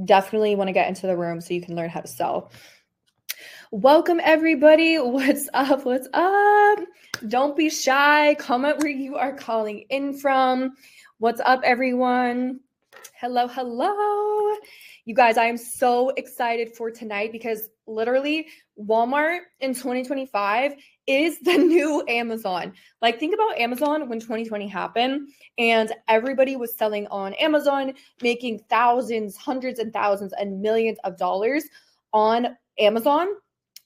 definitely want to get into the room so you can learn how to sell. Welcome everybody. What's up? What's up? Don't be shy. Comment where you are calling in from. What's up, everyone? Hello, hello. You guys, I am so excited for tonight because literally Walmart in 2025 is the new Amazon. Like, think about Amazon when 2020 happened and everybody was selling on Amazon, making thousands, hundreds and thousands and millions of dollars on Amazon.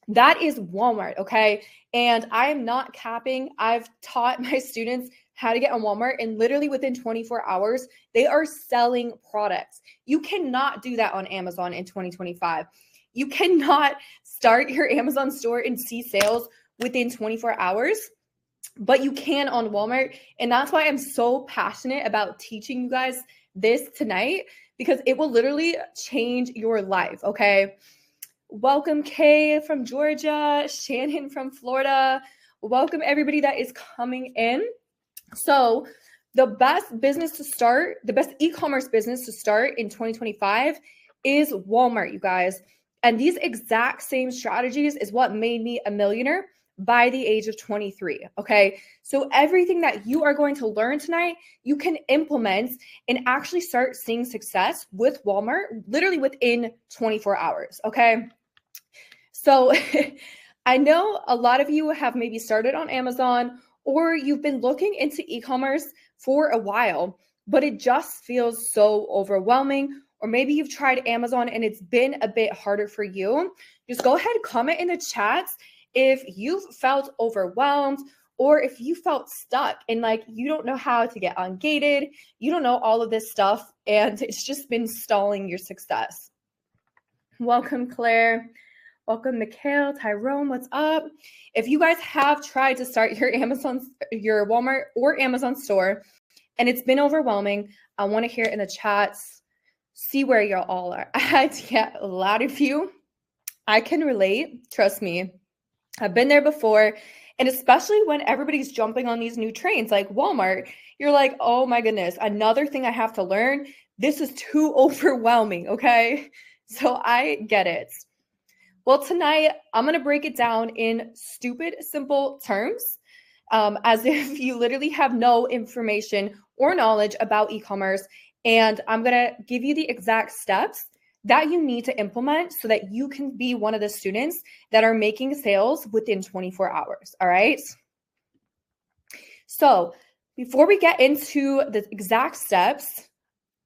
That is Walmart, okay? And I am not capping. I've taught my students how to get on Walmart, and literally within 24 hours, they are selling products. You cannot do that on Amazon in 2025. You cannot start your Amazon store and see sales within 24 hours, but you can on Walmart. And that's why I'm so passionate about teaching you guys this tonight, because it will literally change your life, okay? Welcome, Kay from Georgia, Shannon from Florida. Welcome everybody that is coming in. So the best business to start, the best e-commerce business to start in 2025 is Walmart, you guys. And these exact same strategies is what made me a millionaire by the age of 23, okay? So everything that you are going to learn tonight, you can implement and actually start seeing success with Walmart literally within 24 hours, okay? So I know a lot of you have maybe started on Amazon or you've been looking into e-commerce for a while, but it just feels so overwhelming. Or maybe you've tried Amazon and it's been a bit harder for you. Just go ahead and comment in the chats if you've felt overwhelmed or if you felt stuck and like you don't know how to get ungated, you don't know all of this stuff, and it's just been stalling your success. Welcome, Claire. Welcome, Mikhail, Tyrone, what's up? If you guys have tried to start your Walmart or Amazon store and it's been overwhelming, I want to hear in the chats, see where you all are. I had to get a lot of you. I can relate, trust me. I've been there before, and especially when everybody's jumping on these new trains like Walmart, you're like, oh my goodness, another thing I have to learn. This is too overwhelming, okay? So I get it. Well, tonight, I'm going to break it down in stupid, simple terms, as if you literally have no information or knowledge about e-commerce. And I'm going to give you the exact steps that you need to implement so that you can be one of the students that are making sales within 24 hours, all right? So before we get into the exact steps,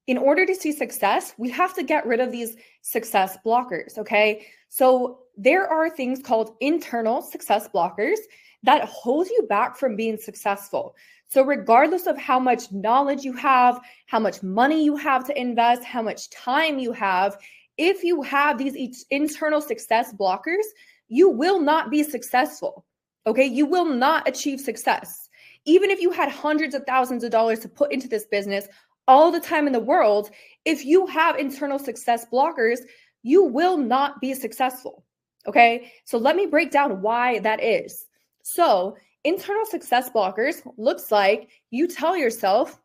in order to see success, we have to get rid of these success blockers, okay? So there are things called internal success blockers that hold you back from being successful. So regardless of how much knowledge you have, how much money you have to invest, how much time you have, if you have these internal success blockers, you will not be successful, okay? You will not achieve success. Even if you had hundreds of thousands of dollars to put into this business all the time in the world, if you have internal success blockers, you will not be successful, okay? So let me break down why that is. So internal success blockers looks like you tell yourself,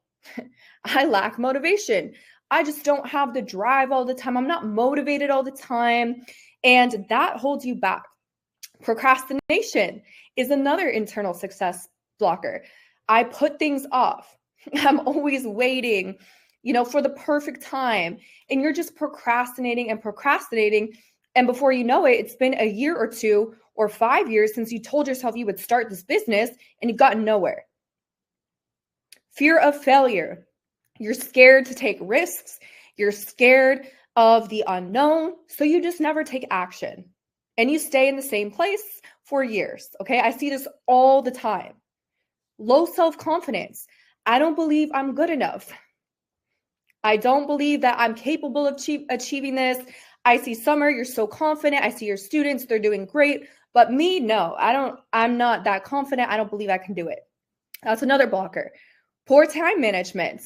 I lack motivation. I just don't have the drive all the time. I'm not motivated all the time. And that holds you back. Procrastination is another internal success blocker. I put things off. I'm always waiting, for the perfect time. And you're just procrastinating and procrastinating. And before you know it, it's been a year or 2 or 5 years since you told yourself you would start this business and you've gotten nowhere. Fear of failure. You're scared to take risks. You're scared of the unknown. So you just never take action. And you stay in the same place for years. Okay, I see this all the time. Low self-confidence. I don't believe I'm good enough. I don't believe that I'm capable of achieving this. I see Summer, you're so confident. I see your students, they're doing great. But me, no, I'm not that confident. I don't believe I can do it. That's another blocker. Poor time management.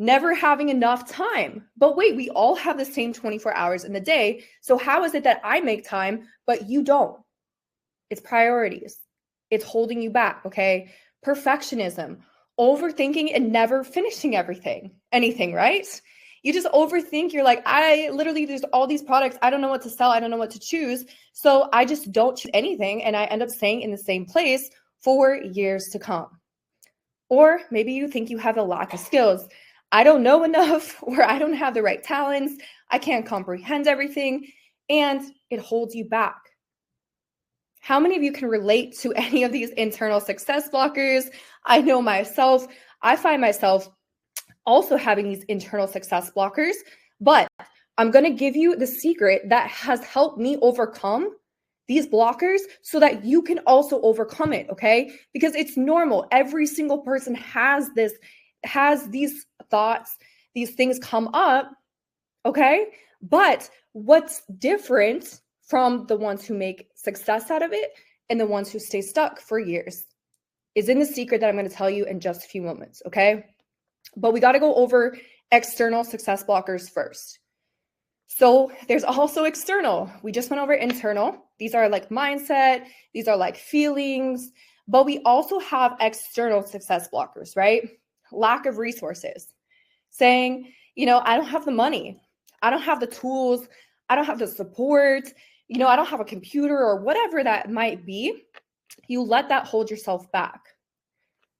Never having enough time. But wait, we all have the same 24 hours in the day. So how is it that I make time, but you don't? It's priorities. It's holding you back, okay? Perfectionism. Overthinking and never finishing anything, right? You just overthink. You're like, there's all these products. I don't know what to sell. I don't know what to choose. So I just don't choose anything. And I end up staying in the same place for years to come. Or maybe you think you have a lack of skills. I don't know enough, or I don't have the right talents. I can't comprehend everything, and it holds you back. How many of you can relate to any of these internal success blockers? I know myself. I find myself also having these internal success blockers, but I'm going to give you the secret that has helped me overcome these blockers so that you can also overcome it, okay? Because it's normal. Every single person has these thoughts, these things come up, okay? But what's different from the ones who make success out of it and the ones who stay stuck for years is in the secret that I'm going to tell you in just a few moments, okay? But we got to go over external success blockers first. So there's also external. We just went over internal. These are like mindset. These are like feelings. But we also have external success blockers, right? Lack of resources. Saying, I don't have the money. I don't have the tools. I don't have the support. I don't have a computer or whatever that might be. You let that hold yourself back.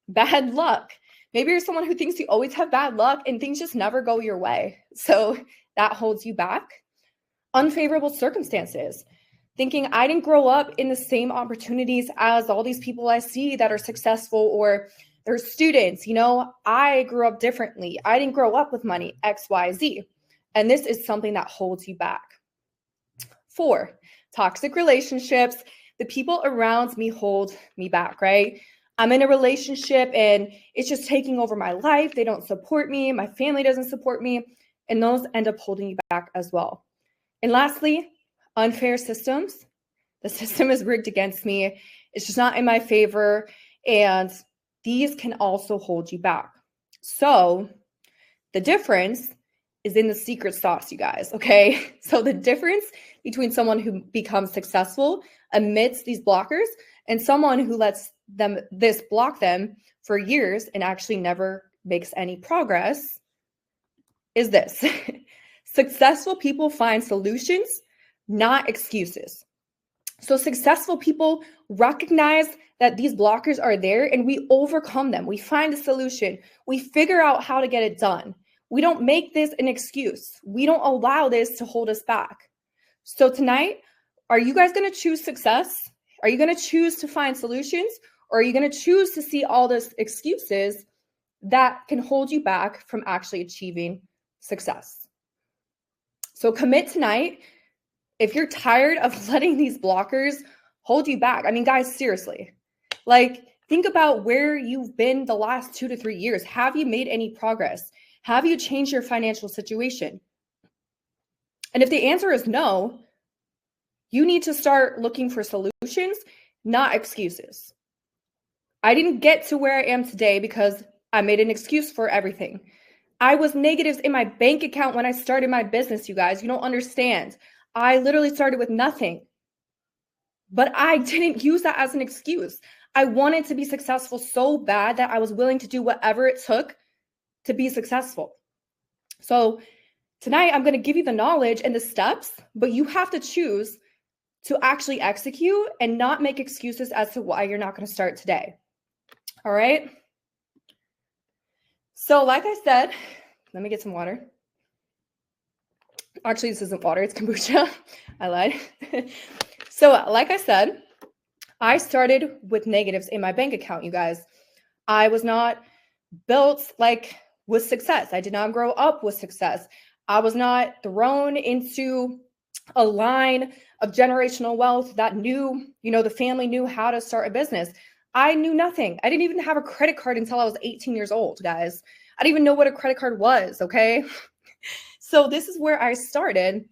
Bad luck. Maybe you're someone who thinks you always have bad luck and things just never go your way. So that holds you back. Unfavorable circumstances. Thinking I didn't grow up in the same opportunities as all these people I see that are successful, or they're students. I grew up differently. I didn't grow up with money, X, Y, Z. And this is something that holds you back. 4, toxic relationships. The people around me hold me back, right? I'm in a relationship and it's just taking over my life. They don't support me. My family doesn't support me. And those end up holding you back as well. And lastly, unfair systems. The system is rigged against me. It's just not in my favor. And these can also hold you back. So the difference is in the secret sauce, you guys, okay? So the difference between someone who becomes successful amidst these blockers and someone who lets this block them for years and actually never makes any progress is this. Successful people find solutions, not excuses. So successful people recognize that these blockers are there and we overcome them. We find a solution. We figure out how to get it done. We don't make this an excuse. We don't allow this to hold us back. So tonight, are you guys going to choose success? Are you going to choose to find solutions? Or are you going to choose to see all those excuses that can hold you back from actually achieving success? So commit tonight. If you're tired of letting these blockers hold you back, I mean, guys, seriously, think about where you've been the last 2 to 3 years. Have you made any progress? Have you changed your financial situation? And if the answer is no, you need to start looking for solutions, not excuses. I didn't get to where I am today because I made an excuse for everything. I was negatives in my bank account when I started my business, you guys. You don't understand. I literally started with nothing. But I didn't use that as an excuse. I wanted to be successful so bad that I was willing to do whatever it took to be successful. So tonight, I'm going to give you the knowledge and the steps, but you have to choose to actually execute and not make excuses as to why you're not going to start today. All right? So like I said, let me get some water. Actually, this isn't water, it's kombucha. I lied. So like I said, I started with negatives in my bank account, you guys. I was not built with success. I did not grow up with success. I was not thrown into a line of generational wealth that knew, the family knew how to start a business. I knew nothing. I didn't even have a credit card until I was 18 years old, guys. I didn't even know what a credit card was, okay? So this is where I started.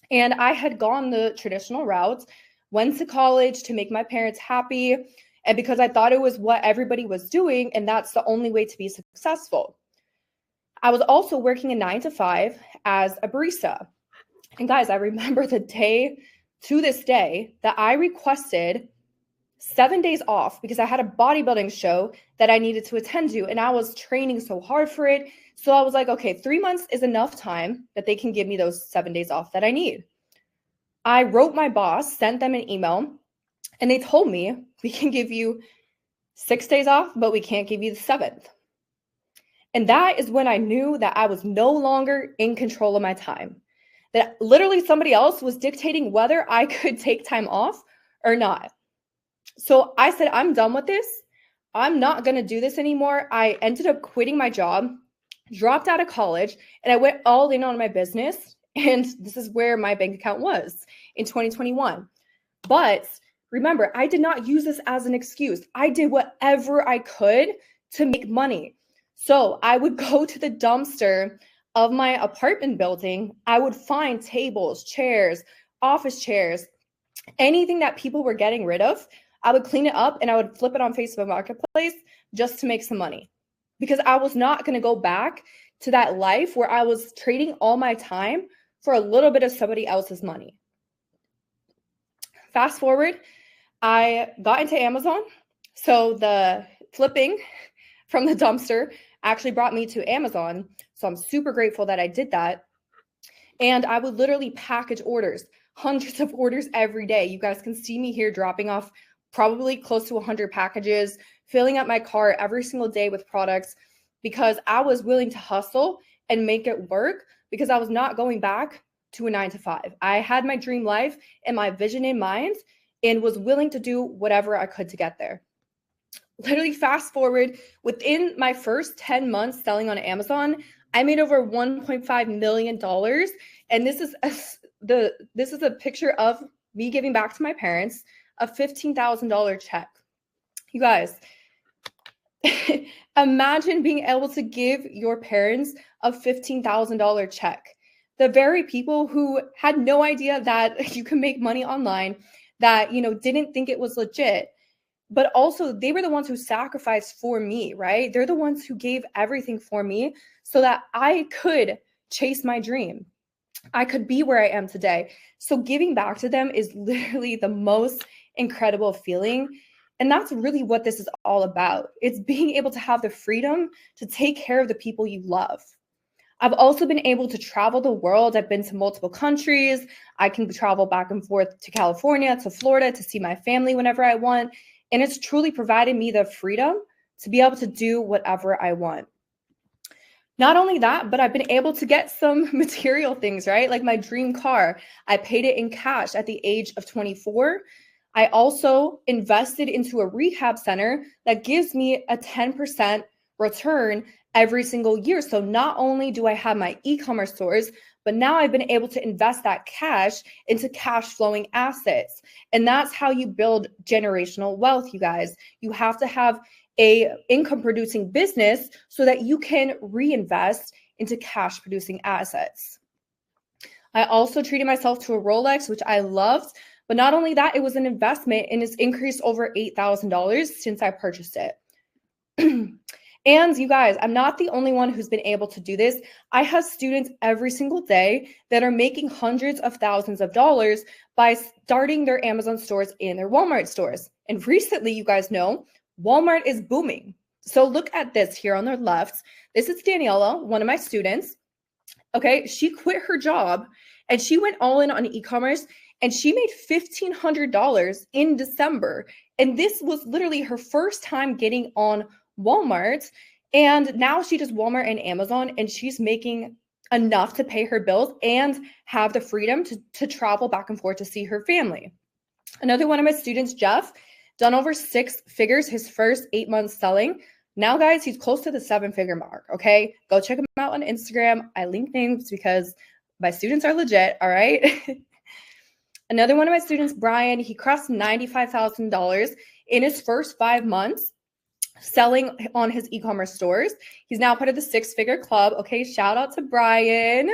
And I had gone the traditional route, went to college to make my parents happy, and because I thought it was what everybody was doing, and that's the only way to be successful. I was also working a 9-to-5 as a barista. And guys, I remember the day to this day that I requested 7 days off because I had a bodybuilding show that I needed to attend to. And I was training so hard for it, So I was like, okay, 3 months is enough time that they can give me those 7 days off that I need. I wrote my boss, sent them an email, and they told me, we can give you 6 days off, but we can't give you the 7th. And that is when I knew that I was no longer in control of my time. That literally somebody else was dictating whether I could take time off or not. So I said, I'm done with this. I'm not going to do this anymore. I ended up quitting my job, dropped out of college, and I went all in on my business. And this is where my bank account was in 2021. But remember, I did not use this as an excuse. I did whatever I could to make money. So I would go to the dumpster of my apartment building. I would find tables, chairs, office chairs, anything that people were getting rid of. I would clean it up and I would flip it on Facebook Marketplace just to make some money, because I was not going to go back to that life where I was trading all my time for a little bit of somebody else's money. Fast forward, I got into Amazon. So the flipping from the dumpster actually brought me to Amazon. So I'm super grateful that I did that. And I would literally package orders, hundreds of orders every day. You guys can see me here dropping off probably close to 100 packages, filling up my cart every single day with products, because I was willing to hustle and make it work, because I was not going back to a 9-to-5. I had my dream life and my vision in mind and was willing to do whatever I could to get there. Literally fast forward, within my first 10 months selling on Amazon, I made over $1.5 million. And this is a picture of me giving back to my parents a $15,000 check. You guys, imagine being able to give your parents a $15,000 check. The very people who had no idea that you can make money online, that, didn't think it was legit, but also they were the ones who sacrificed for me, right? They're the ones who gave everything for me so that I could chase my dream. I could be where I am today. So giving back to them is literally the most incredible feeling. And that's really what this is all about. It's being able to have the freedom to take care of the people you love. I've also been able to travel the world. I've been to multiple countries. I can travel back and forth to California, to Florida, to see my family whenever I want. And it's truly provided me the freedom to be able to do whatever I want. Not only that, but I've been able to get some material things, right? Like my dream car. I paid it in cash at the age of 24. I also invested into a rehab center that gives me a 10% return every single year. So not only do I have my e-commerce stores, but now I've been able to invest that cash into cash flowing assets. And that's how you build generational wealth, you guys. You have to have a income producing business so that you can reinvest into cash producing assets. I also treated myself to a Rolex, which I loved. But not only that, it was an investment and it's increased over $8,000 since I purchased it. And you guys, I'm not the only one who's been able to do this. I have students every single day that are making hundreds of thousands of dollars by starting their Amazon stores and their Walmart stores. And recently, you guys know, Walmart is booming. So look at this here on the left. This is Daniela, one of my students. Okay, she quit her job and she went all in on e-commerce. And she made $1,500 in December. And this was literally her first time getting on Walmart. And now she does Walmart and Amazon, and she's making enough to pay her bills and have the freedom to travel back and forth to see her family. Another one of my students, Jeff, done over 6 figures his first 8 months selling. Now, guys, he's close to the 7-figure mark, okay? Go check him out on Instagram. I link names because my students are legit, all right? Another one of my students, Brian, he crossed $95,000 in his first 5 months selling on his e-commerce stores. He's now part of the 6-figure club. Okay, shout out to Brian.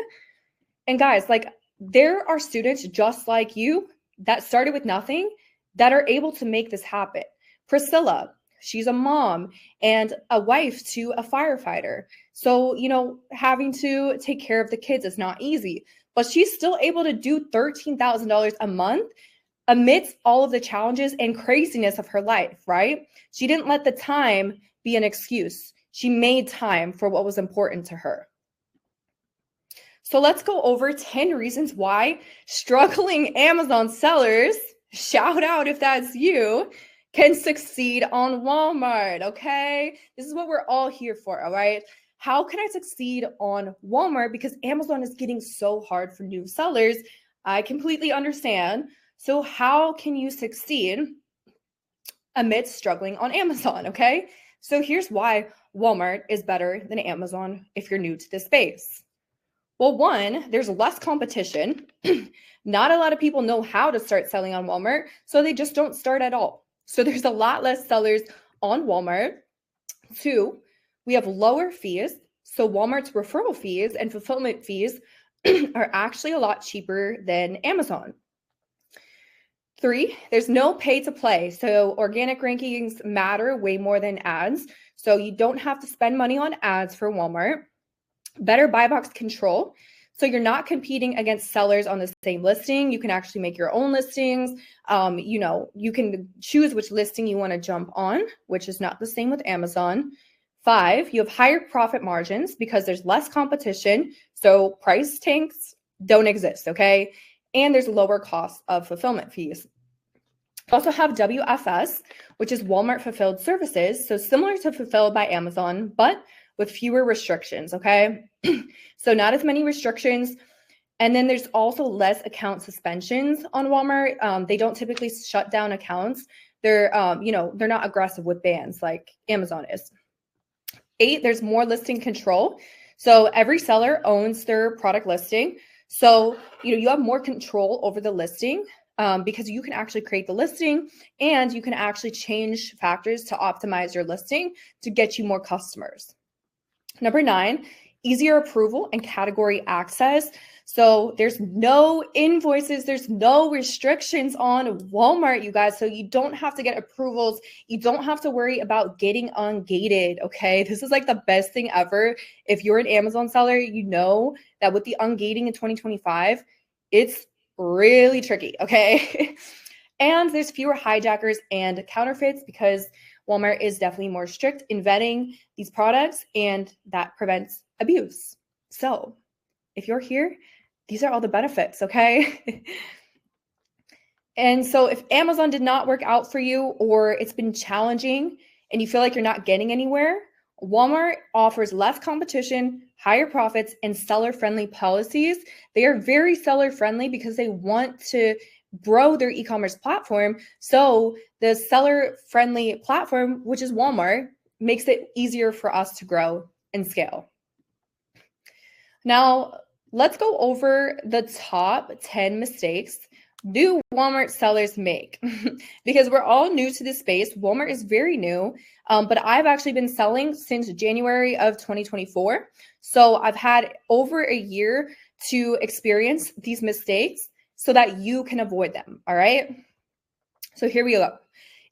And guys, like, there are students just like you that started with nothing that are able to make this happen. Priscilla, she's a mom and a wife to a firefighter. So, having to take care of the kids is not easy. But she's still able to do $13,000 a month amidst all of the challenges and craziness of her life, right? She didn't let the time be an excuse. She made time for what was important to her. So let's go over 10 reasons why struggling Amazon sellers, shout out if that's you, can succeed on Walmart, okay? This is what we're all here for, all right? How can I succeed on Walmart? Because Amazon is getting so hard for new sellers. I completely understand. So how can you succeed amidst struggling on Amazon, okay? So here's why Walmart is better than Amazon if you're new to this space. Well, one, there's less competition. Not a lot of people know how to start selling on Walmart, so they just don't start at all. So there's a lot less sellers on Walmart. Two, we have lower fees. So Walmart's referral fees and fulfillment fees are actually a lot cheaper than Amazon. Three, there's no pay to play. So organic rankings matter way more than ads. So you don't have to spend money on ads for Walmart. Better buy box control. So you're not competing against sellers on the same listing. You can actually make your own listings. You can choose which listing you want to jump on, which is not the same with Amazon. Five, you have higher profit margins because there's less competition. So price tanks don't exist, okay? And there's lower cost of fulfillment fees. You also have WFS, which is Walmart Fulfilled Services. So similar to Fulfilled by Amazon, but with fewer restrictions, okay? So not as many restrictions. And then there's also less account suspensions on Walmart. They don't typically shut down accounts. They're not aggressive with bans like Amazon is. 8, there's more listing control. So every seller owns their product listing. So, you have more control over the listing because you can actually create the listing and you can actually change factors to optimize your listing to get you more customers. Number 9, easier approval and category access. So there's no invoices, there's no restrictions on Walmart, you guys. So you don't have to get approvals. You don't have to worry about getting ungated, okay? This is like the best thing ever. If you're an Amazon seller, you know that with the ungating in 2025, it's really tricky, okay? And there's fewer hijackers and counterfeits because Walmart is definitely more strict in vetting these products, and that prevents abuse. So if you're here, these are all the benefits, okay? And so if Amazon did not work out for you, or it's been challenging and you feel like you're not getting anywhere, Walmart offers less competition, higher profits, and seller-friendly policies. They are very seller-friendly because they want to grow their e-commerce platform. So the seller-friendly platform, which is Walmart, makes it easier for us to grow and scale. Now, let's go over the top 10 mistakes new Walmart sellers make because we're all new to this space. Walmart is very new, but I've actually been selling since January of 2024. So I've had over a year to experience these mistakes so that you can avoid them, all right? So here we go.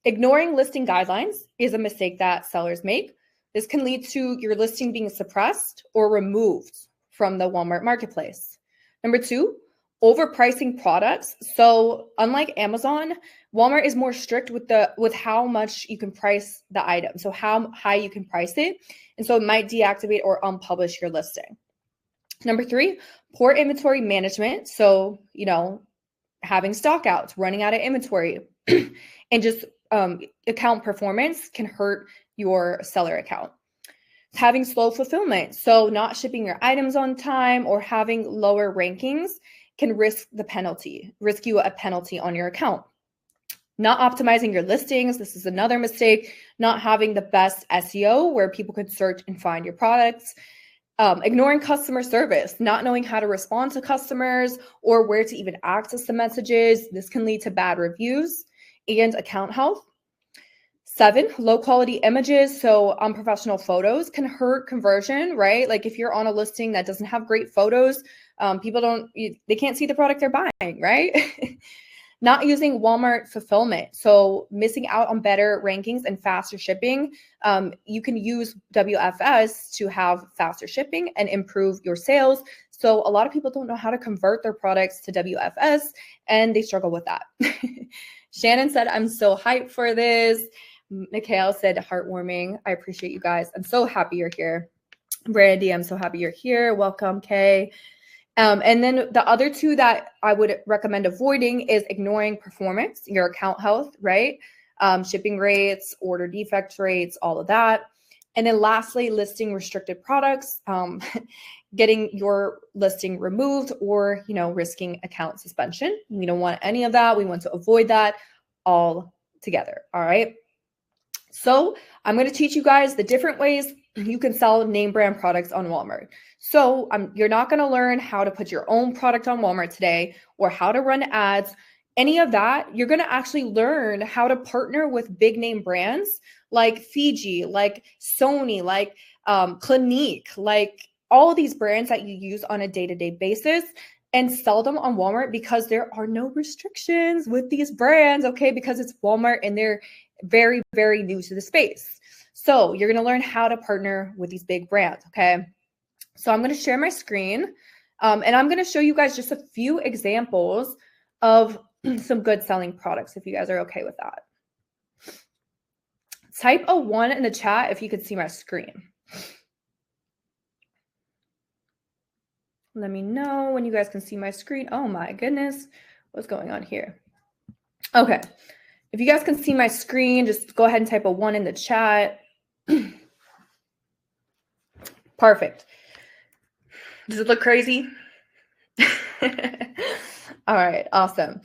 Ignoring listing guidelines is a mistake that sellers make. This can lead to your listing being suppressed or removed from the Walmart marketplace. Number 2, overpricing products. So unlike Amazon, Walmart is more strict with how much you can price the item. So how high you can price it. And so it might deactivate or unpublish your listing. Number 3, poor inventory management. So, having stockouts, running out of inventory, and just account performance can hurt your seller account. Having slow fulfillment. So not shipping your items on time or having lower rankings can risk you a penalty on your account. Not optimizing your listings. This is another mistake. Not having the best SEO where people could search and find your products. Ignoring customer service, not knowing how to respond to customers or where to even access the messages. This can lead to bad reviews and account health. 7, low quality images. So unprofessional photos can hurt conversion, right? Like if you're on a listing that doesn't have great photos, they can't see the product they're buying, right? Not using Walmart fulfillment. So missing out on better rankings and faster shipping. You can use WFS to have faster shipping and improve your sales. So a lot of people don't know how to convert their products to WFS and they struggle with that. Shannon said, I'm so hyped for this. Mikhail said heartwarming. I appreciate you guys. I'm so happy you're here. Brandy, I'm so happy you're here. Welcome, Kay. And then the other two that I would recommend avoiding is ignoring performance, your account health, right? Shipping rates, order defect rates, all of that. And then lastly, listing restricted products, getting your listing removed or, risking account suspension. We don't want any of that. We want to avoid that all together. All right. So I'm going to teach you guys the different ways you can sell name brand products on Walmart. So you're not going to learn how to put your own product on Walmart today or how to run ads, any of that. You're going to actually learn how to partner with big name brands like Fiji, like Sony, like Clinique, like all of these brands that you use on a day-to-day basis and sell them on Walmart because there are no restrictions with these brands, okay? Because it's Walmart and they're very, very new to the space. So you're going to learn how to partner with these big brands, okay? So I'm going to share my screen and I'm going to show you guys just a few examples of some good selling products if you guys are okay with that. Type a 1 in the chat if you could see my screen. Let me know when you guys can see my screen. Oh my goodness, what's going on here? Okay, if you guys can see my screen, just go ahead and type a 1 in the chat. Perfect. Does it look crazy? All right, awesome.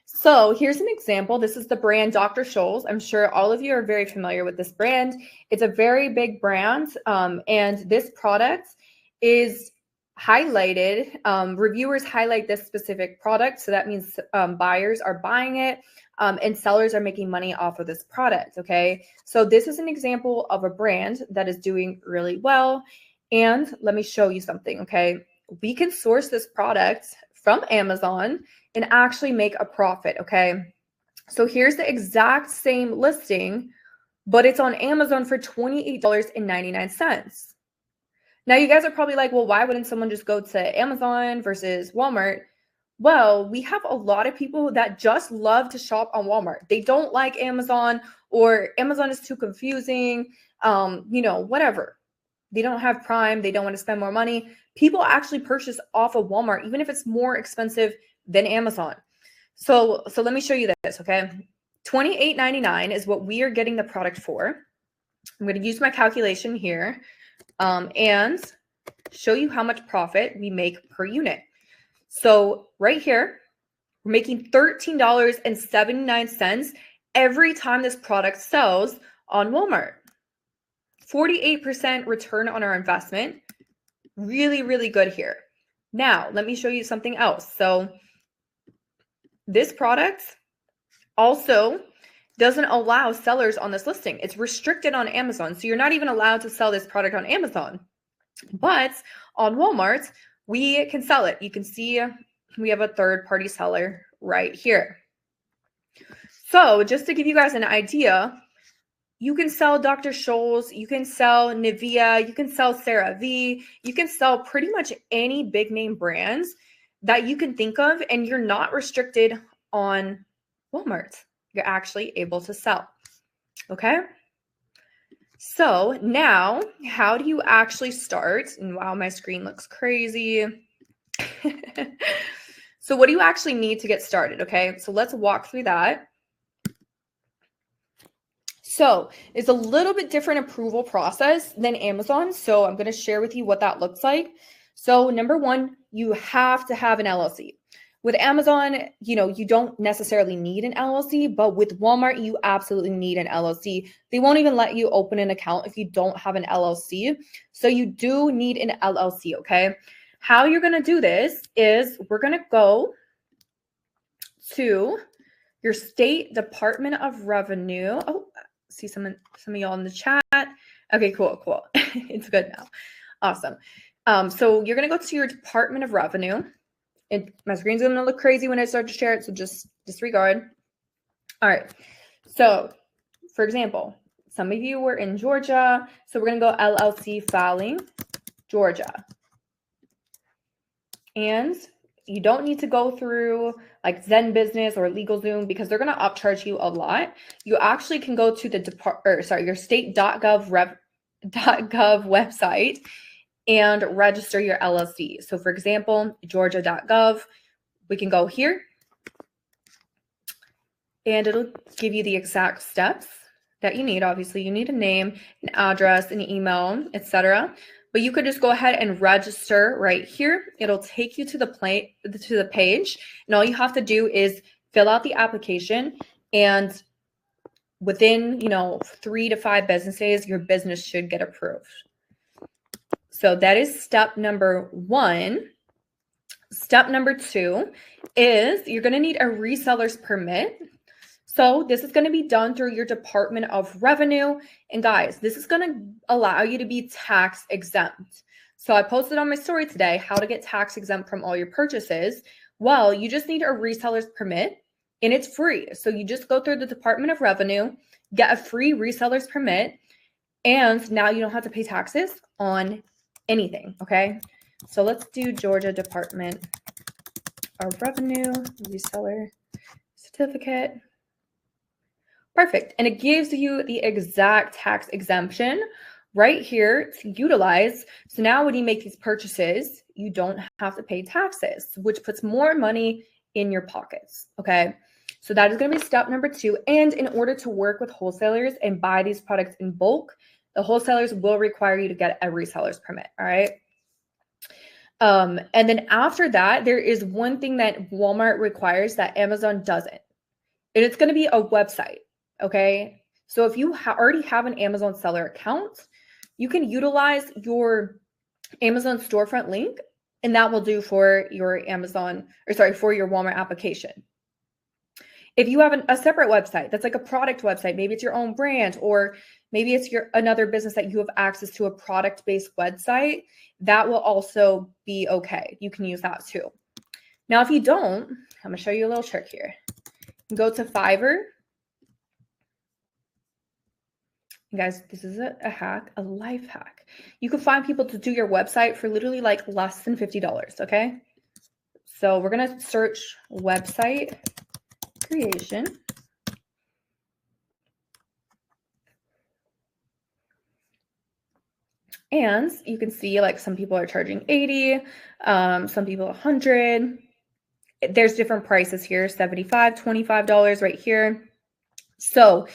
So here's an example. This is the brand Dr. Scholl's. I'm sure all of you are very familiar with this brand. It's a very big brand, and this product is highlighted. Reviewers highlight this specific product, so that means buyers are buying it, and sellers are making money off of this product, okay? So this is an example of a brand that is doing really well, and let me show you something, okay? We can source this product from Amazon and actually make a profit, okay? So here's the exact same listing, but it's on Amazon for $28.99. Now you guys are probably like, well, why wouldn't someone just go to Amazon versus Walmart? Well, we have a lot of people that just love to shop on Walmart. They don't like Amazon, or Amazon is too confusing, whatever. They don't have Prime. They don't want to spend more money. People actually purchase off of Walmart, even if it's more expensive than Amazon. So let me show you this, okay? $28.99 is what we are getting the product for. I'm going to use my calculation here and show you how much profit we make per unit. So right here, we're making $13.79 every time this product sells on Walmart. 48% return on our investment. Really, really good here. Now, let me show you something else. So this product also doesn't allow sellers on this listing. It's restricted on Amazon. So you're not even allowed to sell this product on Amazon. But on Walmart, we can sell it. You can see we have a third-party seller right here. So just to give you guys an idea, you can sell Dr. Scholl's, you can sell Nivea, you can sell CeraVe, you can sell pretty much any big name brands that you can think of, and you're not restricted on Walmart. You're actually able to sell, okay? So now, how do you actually start? And wow, my screen looks crazy. So what do you actually need to get started, okay? So let's walk through that. So it's a little bit different approval process than Amazon. So I'm going to share with you what that looks like. So number one, you have to have an LLC. With Amazon, you don't necessarily need an LLC, but with Walmart, you absolutely need an LLC. They won't even let you open an account if you don't have an LLC. So you do need an LLC, okay? How you're going to do this is we're going to go to your state Department of Revenue. Oh, see some of y'all in the chat. Okay, cool. It's good now. Awesome. So you're going to go to your Department of Revenue. My screen's going to look crazy when I start to share it, so just disregard. All right. So, for example, some of you were in Georgia, so we're going to go LLC filing, Georgia. And You don't need to go through like Zen Business or LegalZoom because they're going to upcharge you a lot. You actually can go to the your state.gov website and register your LLC. So for example, georgia.gov, we can go here and it'll give you the exact steps that you need. Obviously, you need a name, an address, an email, etc. But you could just go ahead and register right here. It'll take you to the page, and all you have to do is fill out the application, and within 3 to 5 business days, your business should get approved. So that is step number 1. Step number 2 is you're going to need a reseller's permit. So this is going to be done through your Department of Revenue. And guys, this is going to allow you to be tax exempt. So I posted on my story today how to get tax exempt from all your purchases. Well, you just need a reseller's permit and it's free. So you just go through the Department of Revenue, get a free reseller's permit, and now you don't have to pay taxes on anything, okay? So let's do Georgia Department of Revenue reseller certificate. Perfect. And it gives you the exact tax exemption right here to utilize. So now when you make these purchases, you don't have to pay taxes, which puts more money in your pockets. Okay. So that is going to be step number 2. And in order to work with wholesalers and buy these products in bulk, the wholesalers will require you to get a reseller's permit. All right. And then after that, there is one thing that Walmart requires that Amazon doesn't. And it's going to be a website. Okay. So if you already have an Amazon seller account, you can utilize your Amazon storefront link, and that will do for your for your Walmart application. If you have a separate website that's like a product website, maybe it's your own brand, or maybe it's another business that you have access to a product-based website, that will also be okay. You can use that too. Now, if you don't, I'm going to show you a little trick here. Go to Fiverr. Guys, this is a hack, a life hack. You can find people to do your website for literally like less than $50, okay? So we're going to search website creation. And you can see like some people are charging 80, some people 100. There's different prices here, $75, $25 right here. So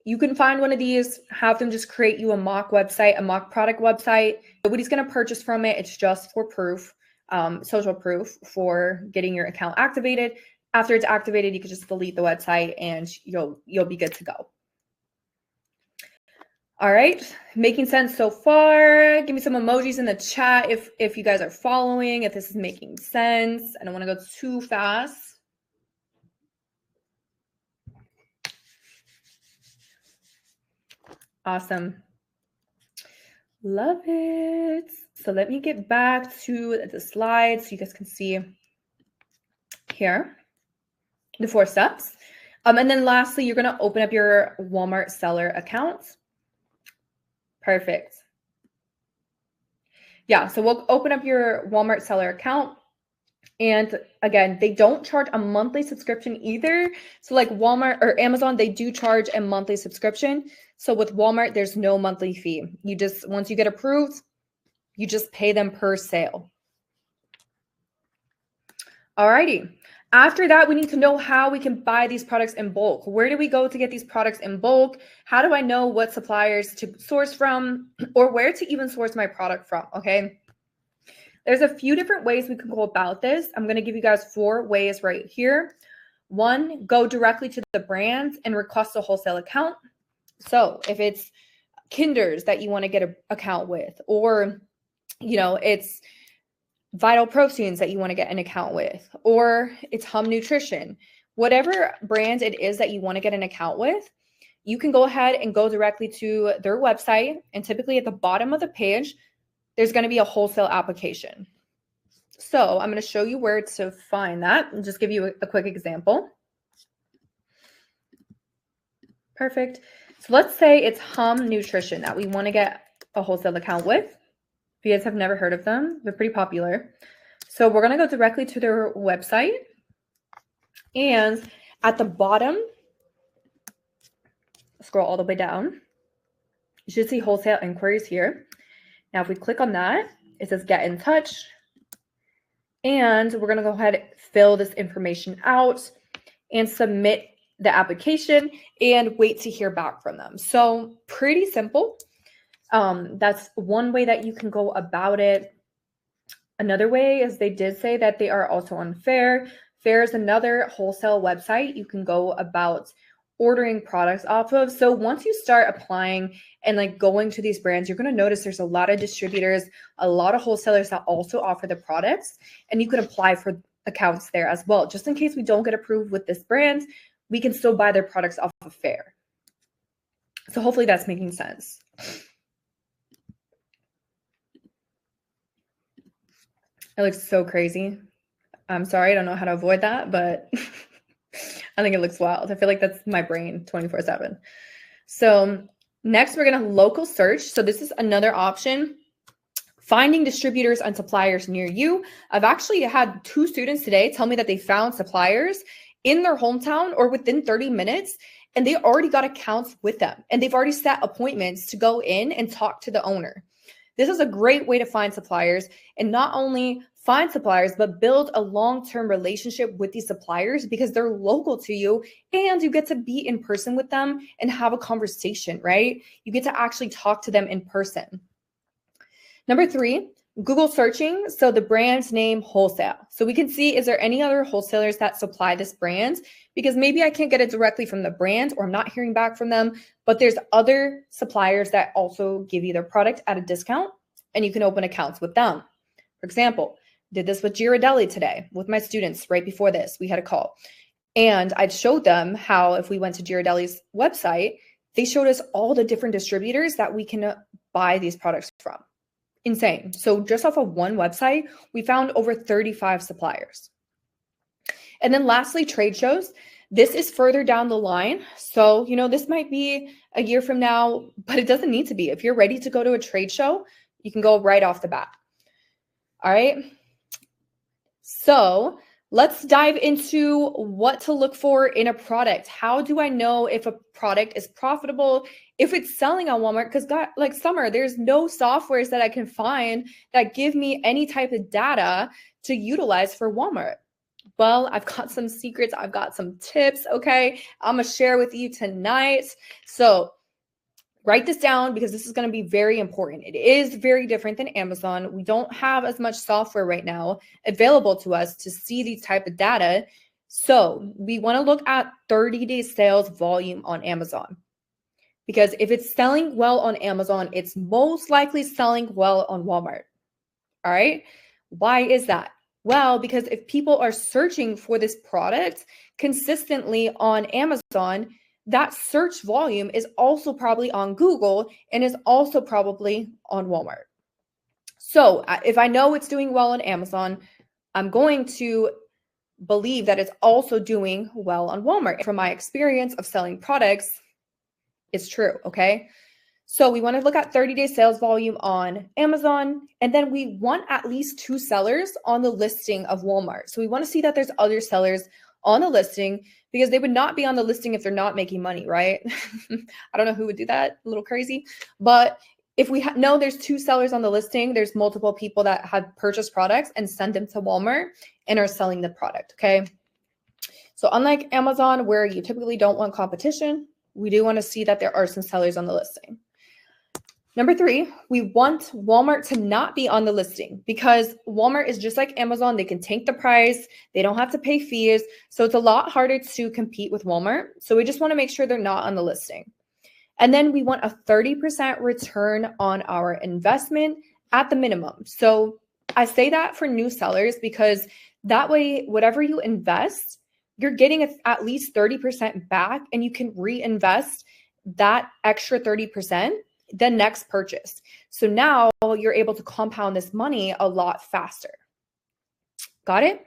you can find one of these, have them just create you a mock website, a mock product website. Nobody's going to purchase from it. It's just for proof, social proof for getting your account activated. After it's activated, you can just delete the website and you'll be good to go. All right, making sense so far? Give me some emojis in the chat if you guys are following, if this is making sense. I don't want to go too fast. Awesome. Love it. So let me get back to the slides so you guys can see here the 4 steps. And then lastly, you're going to open up your Walmart seller account. Perfect. Yeah, so we'll open up your Walmart seller account. And again, they don't charge a monthly subscription either. So like Walmart or Amazon, they do charge a monthly subscription. So with Walmart, there's no monthly fee. Once you get approved, you just pay them per sale. Alrighty. After that, we need to know how we can buy these products in bulk. Where do we go to get these products in bulk? How do I know what suppliers to source from or where to even source my product from? Okay. There's a few different ways we can go about this. I'm going to give you guys 4 ways right here. 1, go directly to the brand and request a wholesale account. So if it's Kinder's that you want to get an account with, or, it's Vital Proteins that you want to get an account with, or it's Hum Nutrition, whatever brand it is that you want to get an account with, you can go ahead and go directly to their website. And typically at the bottom of the page, there's going to be a wholesale application. So I'm going to show you where to find that and just give you a quick example. Perfect. So let's say it's Hum Nutrition that we want to get a wholesale account with. If you guys have never heard of them, they're pretty popular. So we're going to go directly to their website, and at the bottom, scroll all the way down. You should see wholesale inquiries here. Now, if we click on that, it says get in touch. And we're going to go ahead and fill this information out and submit the application and wait to hear back from them. So pretty simple. That's one way that you can go about it. Another way is they did say that they are also on Fair. Fair is another wholesale website you can go about ordering products off of. So once you start applying and like going to these brands, you're going to notice there's a lot of distributors, a lot of wholesalers that also offer the products, and you can apply for accounts there as well. Just in case we don't get approved with this brand, we can still buy their products off of Fair. So hopefully that's making sense. It looks so crazy. I'm sorry, I don't know how to avoid that, but I think it looks wild. I feel like that's my brain 24/7. So next, we're going to local search. So this is another option. Finding distributors and suppliers near you. I've actually had 2 students today tell me that they found suppliers in their hometown or within 30 minutes, and they already got accounts with them, and they've already set appointments to go in and talk to the owner. This is a great way to find suppliers, and not only find suppliers, but build a long-term relationship with these suppliers because they're local to you and you get to be in person with them and have a conversation, right? You get to actually talk to them in person. Number 3, Google searching. So the brand's name wholesale. So we can see, is there any other wholesalers that supply this brand? Because maybe I can't get it directly from the brand or I'm not hearing back from them, but there's other suppliers that also give you their product at a discount and you can open accounts with them. For example, did this with Ghirardelli today with my students right before this. We had a call and I showed them how if we went to Ghirardelli's website, they showed us all the different distributors that we can buy these products from. Insane. So just off of one website, we found over 35 suppliers. And then lastly, trade shows. This is further down the line. So, this might be a year from now, but it doesn't need to be. If you're ready to go to a trade show, you can go right off the bat. All right. So let's dive into what to look for in a product. How do I know if a product is profitable, if it's selling on Walmart? Because like Summer, there's no softwares that I can find that give me any type of data to utilize for Walmart. Well, I've got some secrets. I've got some tips. Okay. I'm going to share with you tonight. So write this down because this is going to be very important. It is very different than Amazon. We don't have as much software right now available to us to see these type of data. So we want to look at 30-day sales volume on Amazon. Because if it's selling well on Amazon, it's most likely selling well on Walmart. All right. Why is that? Well, because if people are searching for this product consistently on Amazon, that search volume is also probably on Google and is also probably on Walmart. So if I know it's doing well on Amazon, I'm going to believe that it's also doing well on Walmart. From my experience of selling products, it's true, okay? So we want to look at 30-day sales volume on Amazon, and then we want at least 2 sellers on the listing of Walmart. So we want to see that there's other sellers on the listing because they would not be on the listing if they're not making money, right? I don't know who would do that, a little crazy. But if we know there's 2 sellers on the listing, there's multiple people that have purchased products and sent them to Walmart and are selling the product, okay? So unlike Amazon, where you typically don't want competition, we do want to see that there are some sellers on the listing. Number 3, we want Walmart to not be on the listing because Walmart is just like Amazon. They can tank the price. They don't have to pay fees. So it's a lot harder to compete with Walmart. So we just want to make sure they're not on the listing. And then we want a 30% return on our investment at the minimum. So I say that for new sellers because that way, whatever you invest, you're getting at least 30% back and you can reinvest that extra 30% the next purchase. So now you're able to compound this money a lot faster. Got it?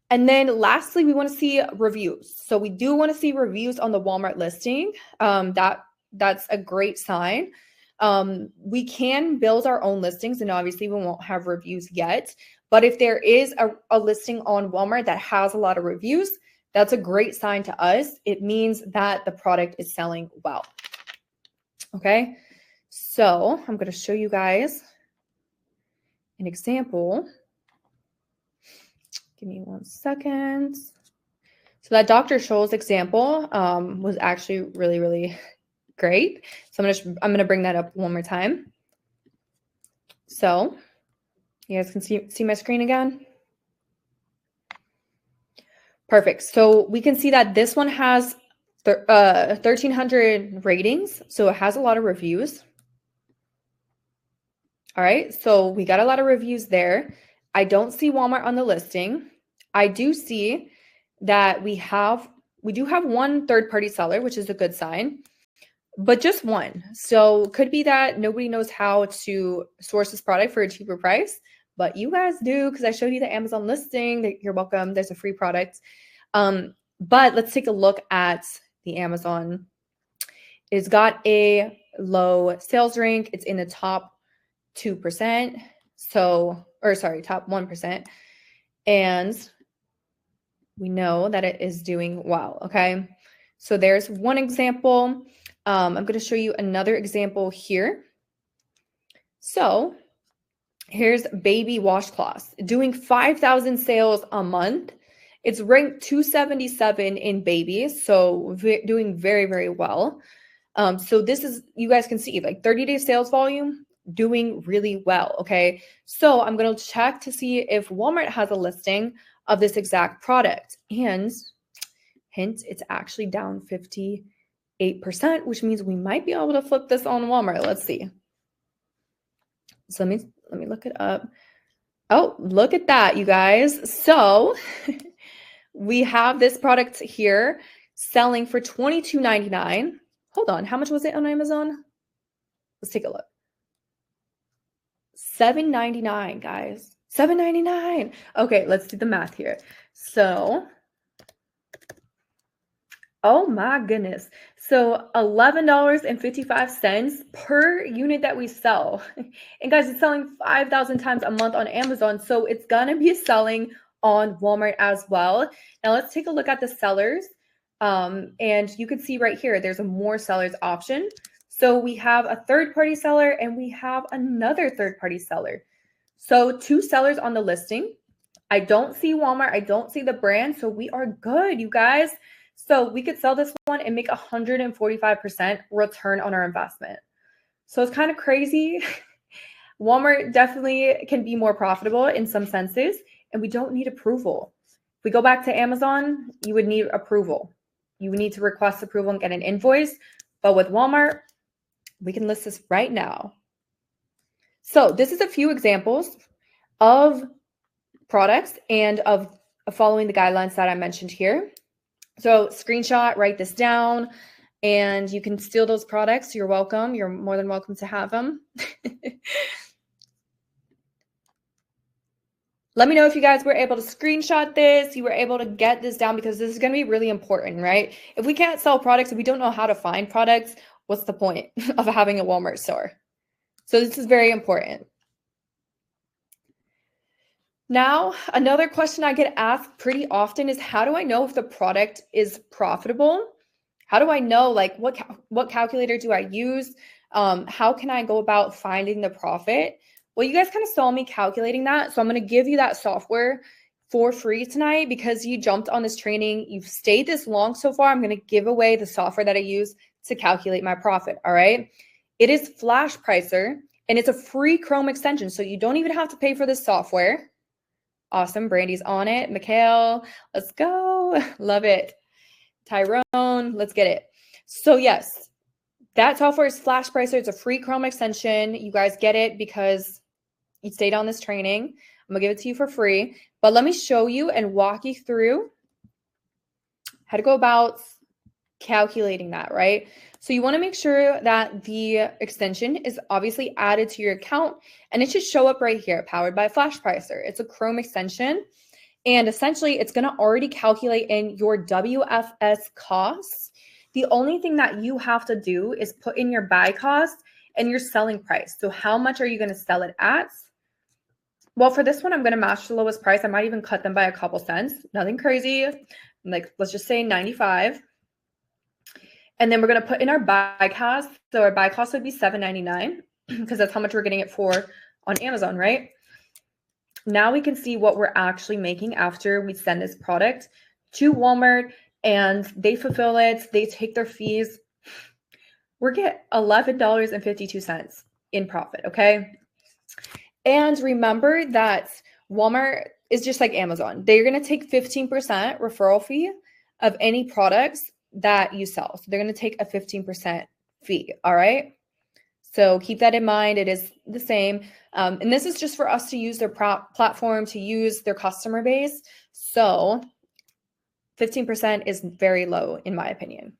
And then lastly, we want to see reviews. So we do want to see reviews on the Walmart listing. That's a great sign. We can build our own listings and obviously we won't have reviews yet, But if there is a listing on Walmart that has a lot of reviews, that's a great sign to us. It means that the product is selling well. Okay, so I'm going to show you guys an example. Give me 1 second. So that Dr. Scholl's example was actually really, really great. So I'm gonna bring that up one more time. So you guys can see my screen again. Perfect. So we can see that this one has 1,300 ratings. So it has a lot of reviews. All right. So we got a lot of reviews there. I don't see Walmart on the listing. I do see that we do have one third-party seller, which is a good sign, but just one. So could be that nobody knows how to source this product for a cheaper price, but you guys do, because I showed you the Amazon listing. You're welcome. There's a free product. But let's take a look at the Amazon. It's got a low sales rank. It's in the top 2%. Top 1%. And we know that it is doing well. Okay. So there's one example. I'm going to show you another example here. So here's baby washcloths doing 5,000 sales a month. It's ranked 277 in babies, so doing very, very well. So this is, you guys can see, like 30-day sales volume, doing really well, okay? So I'm going to check to see if Walmart has a listing of this exact product. And hint, it's actually down 58%, which means we might be able to flip this on Walmart. Let's see. So let me look it up. Oh, look at that, you guys. So we have this product here selling for $22.99. Hold on, how much was it on Amazon? Let's take a look. $7.99, guys. $7.99. Okay, let's do the math here. So, oh my goodness. So $11.55 per unit that we sell. And guys, it's selling 5,000 times a month on Amazon. So it's going to be selling on Walmart as well. Now let's take a look at the sellers. And you can see right here, there's a more sellers option. So we have a third-party seller and we have another third-party seller. So 2 sellers on the listing. I don't see Walmart. I don't see the brand. So we are good, you guys. So we could sell this one and make 145% return on our investment. So it's kind of crazy. Walmart definitely can be more profitable in some senses, and we don't need approval. If we go back to Amazon, you would need approval. You would need to request approval and get an invoice. But with Walmart, we can list this right now. So this is a few examples of products and of following the guidelines that I mentioned here. So screenshot, write this down, and you can steal those products. You're welcome. You're more than welcome to have them. Let me know if you guys were able to screenshot this, you were able to get this down, because this is going to be really important, right? If we can't sell products, if we don't know how to find products, what's the point of having a Walmart store? So this is very important. Now, another question I get asked pretty often is, how do I know if the product is profitable? How do I know, like, what calculator do I use? How can I go about finding the profit? Well, you guys kind of saw me calculating that. So I'm going to give you that software for free tonight because you jumped on this training. You've stayed this long so far. I'm going to give away the software that I use to calculate my profit. All right. It is Flash Pricer and it's a free Chrome extension. So you don't even have to pay for this software. Awesome. Brandy's on it. Mikhail, let's go. Love it. Tyrone, let's get it. So yes, that software is Flash Pricer. It's a free Chrome extension. You guys get it because you stayed on this training. I'm gonna give it to you for free, but let me show you and walk you through how to go about calculating that, right? So you want to make sure that the extension is obviously added to your account, and it should show up right here, powered by Flash Pricer. It's a Chrome extension, and essentially it's going to already calculate in your WFS costs. The only thing that you have to do is put in your buy cost and your selling price. So how much are you going to sell it at? Well, for this one, I'm going to match the lowest price. I might even cut them by a couple cents. Nothing crazy. Like, let's just say 95. And then we're going to put in our buy cost. So our buy cost would be $7.99 because that's how much we're getting it for on Amazon, right? Now we can see what we're actually making after we send this product to Walmart and they fulfill it. They take their fees. We're get $11.52 in profit, okay? And remember that Walmart is just like Amazon. They're going to take 15% referral fee of any products that you sell. So they're going to take a 15% fee, all right? So keep that in mind. It is the same. And this is just for us to use their platform, to use their customer base. So 15% is very low in my opinion.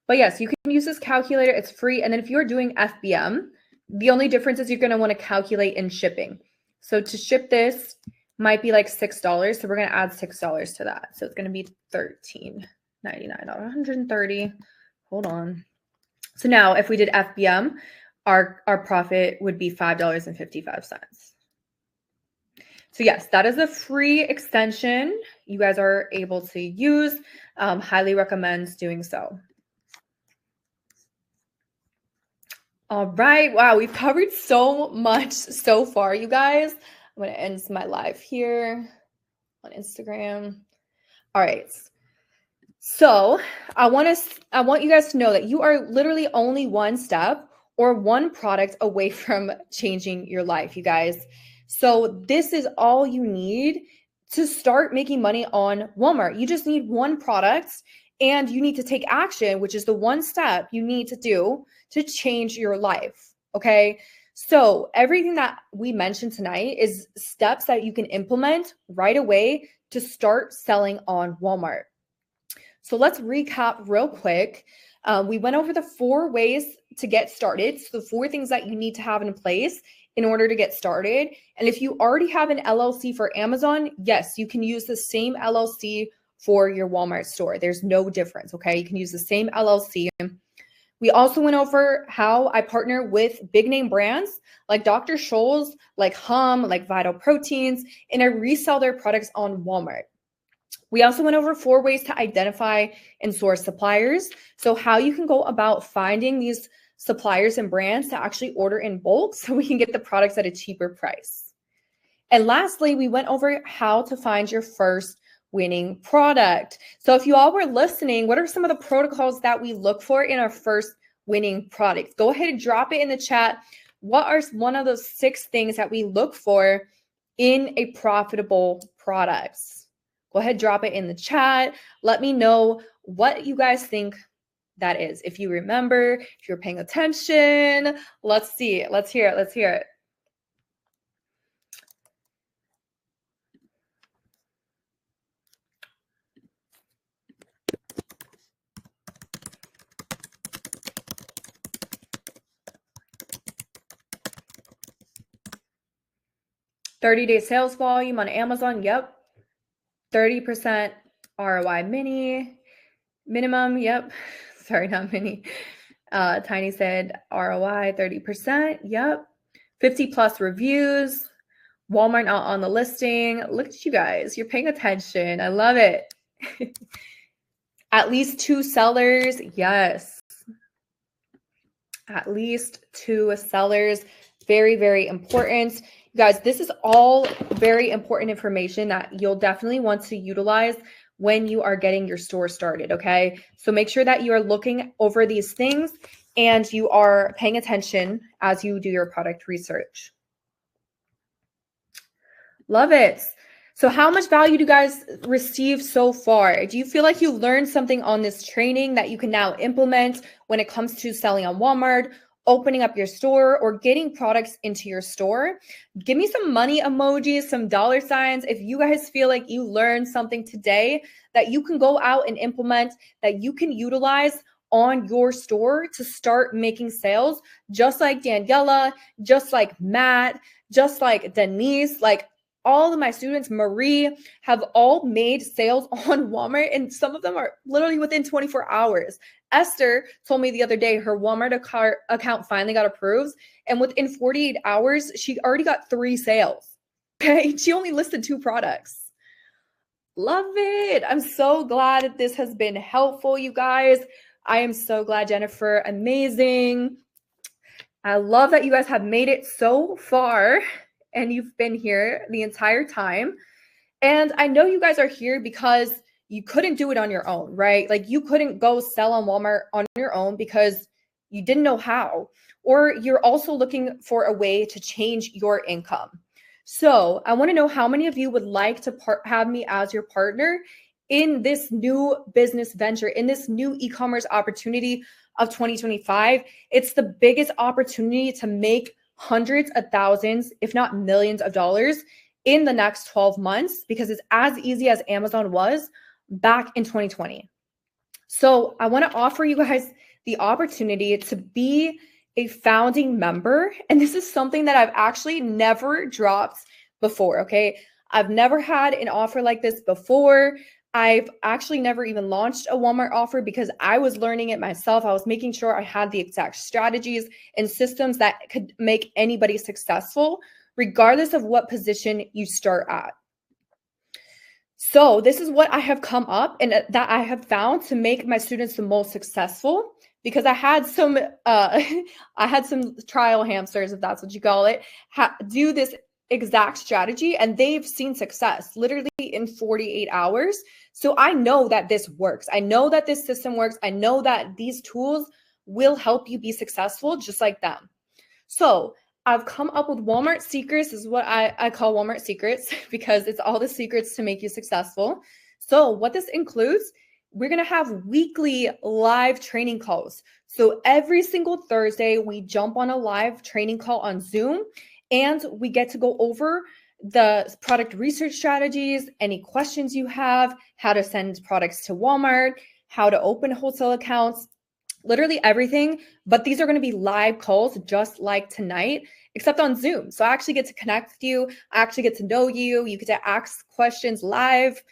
But yes, you can use this calculator. It's free. And then if you're doing FBM, the only difference is you're going to want to calculate in shipping. So to ship this might be like $6. So we're going to add $6 to that. So it's going to be $13.99, $130. Hold on. So now if we did FBM, our profit would be $5.55. So yes, that is a free extension you guys are able to use. Highly recommend doing so. All right. Wow. We've covered so much so far, you guys. I'm going to end my live here on Instagram. All right. So I want you guys to know that you are literally only one step or one product away from changing your life, you guys. So this is all you need to start making money on Walmart. You just need one product and you need to take action, which is the one step you need to do to change your life. Okay. So everything that we mentioned tonight is steps that you can implement right away to start selling on Walmart. So let's recap real quick. We went over the 4 ways to get started. So the 4 things that you need to have in place in order to get started. And if you already have an LLC for Amazon, yes, you can use the same LLC for your Walmart store. There's no difference, okay? You can use the same LLC. We also went over how I partner with big name brands like Dr. Scholl's, like Hum, like Vital Proteins, and I resell their products on Walmart. We also went over 4 ways to identify and source suppliers. So how you can go about finding these suppliers and brands to actually order in bulk so we can get the products at a cheaper price. And lastly, we went over how to find your first winning product. So if you all were listening, what are some of the protocols that we look for in our first winning product? Go ahead and drop it in the chat. What are one of those 6 things that we look for in a profitable product? Go ahead, drop it in the chat. Let me know what you guys think that is. If you remember, if you're paying attention, let's see. Let's hear it. Let's hear it. $30-day sales volume on Amazon. Yep. 30% ROI minimum. Yep. Sorry, not mini. Tiny said ROI 30%. Yep. 50 plus reviews. Walmart not on the listing. Look at you guys. You're paying attention. I love it. At least 2 sellers. Yes. At least 2 sellers. Very, very important. You guys, this is all very important information that you'll definitely want to utilize when you are getting your store started, okay? So make sure that you are looking over these things and you are paying attention as you do your product research. Love it. So how much value do you guys receive so far? Do you feel like you learned something on this training that you can now implement when it comes to selling on Walmart, opening up your store, or getting products into your store? Give me some money emojis, some dollar signs if you guys feel like you learned something today that you can go out and implement, that you can utilize on your store to start making sales, just like Daniela, just like Matt, just like Denise, like all of my students, Marie, have all made sales on Walmart, and some of them are literally within 24 hours. Esther told me the other day her Walmart account finally got approved, and within 48 hours, she already got 3 sales. Okay. She only listed 2 products. Love it. I'm so glad that this has been helpful, you guys. I am so glad, Jennifer. Amazing. I love that you guys have made it so far and you've been here the entire time. And I know you guys are here because you couldn't do it on your own, right? Like you couldn't go sell on Walmart on your own because you didn't know how, or you're also looking for a way to change your income. So I want to know how many of you would like to have me as your partner in this new business venture, in this new e-commerce opportunity of 2025. It's the biggest opportunity to make hundreds of thousands, if not millions of dollars in the next 12 months, because it's as easy as Amazon was back in 2020. So I want to offer you guys the opportunity to be a founding member. And this is something that I've actually never dropped before, okay? I've never had an offer like this before. I've actually never even launched a Walmart offer because I was learning it myself. I was making sure I had the exact strategies and systems that could make anybody successful, regardless of what position you start at. So this is what I have come up and that I have found to make my students the most successful, because I had some trial hamsters, if that's what you call it, do this exact strategy, and they've seen success literally in 48 hours. So I know that this works. I know that this system works. I know that these tools will help you be successful just like them. So I've come up with Walmart secrets. This is what I call Walmart secrets because it's all the secrets to make you successful. So what this includes, we're going to have weekly live training calls. So every single Thursday, we jump on a live training call on Zoom, and we get to go over the product research strategies, any questions you have, how to send products to Walmart, how to open wholesale accounts, literally everything. But these are going to be live calls just like tonight, except on Zoom. So I actually get to connect with you. I actually get to know you. You get to ask questions live.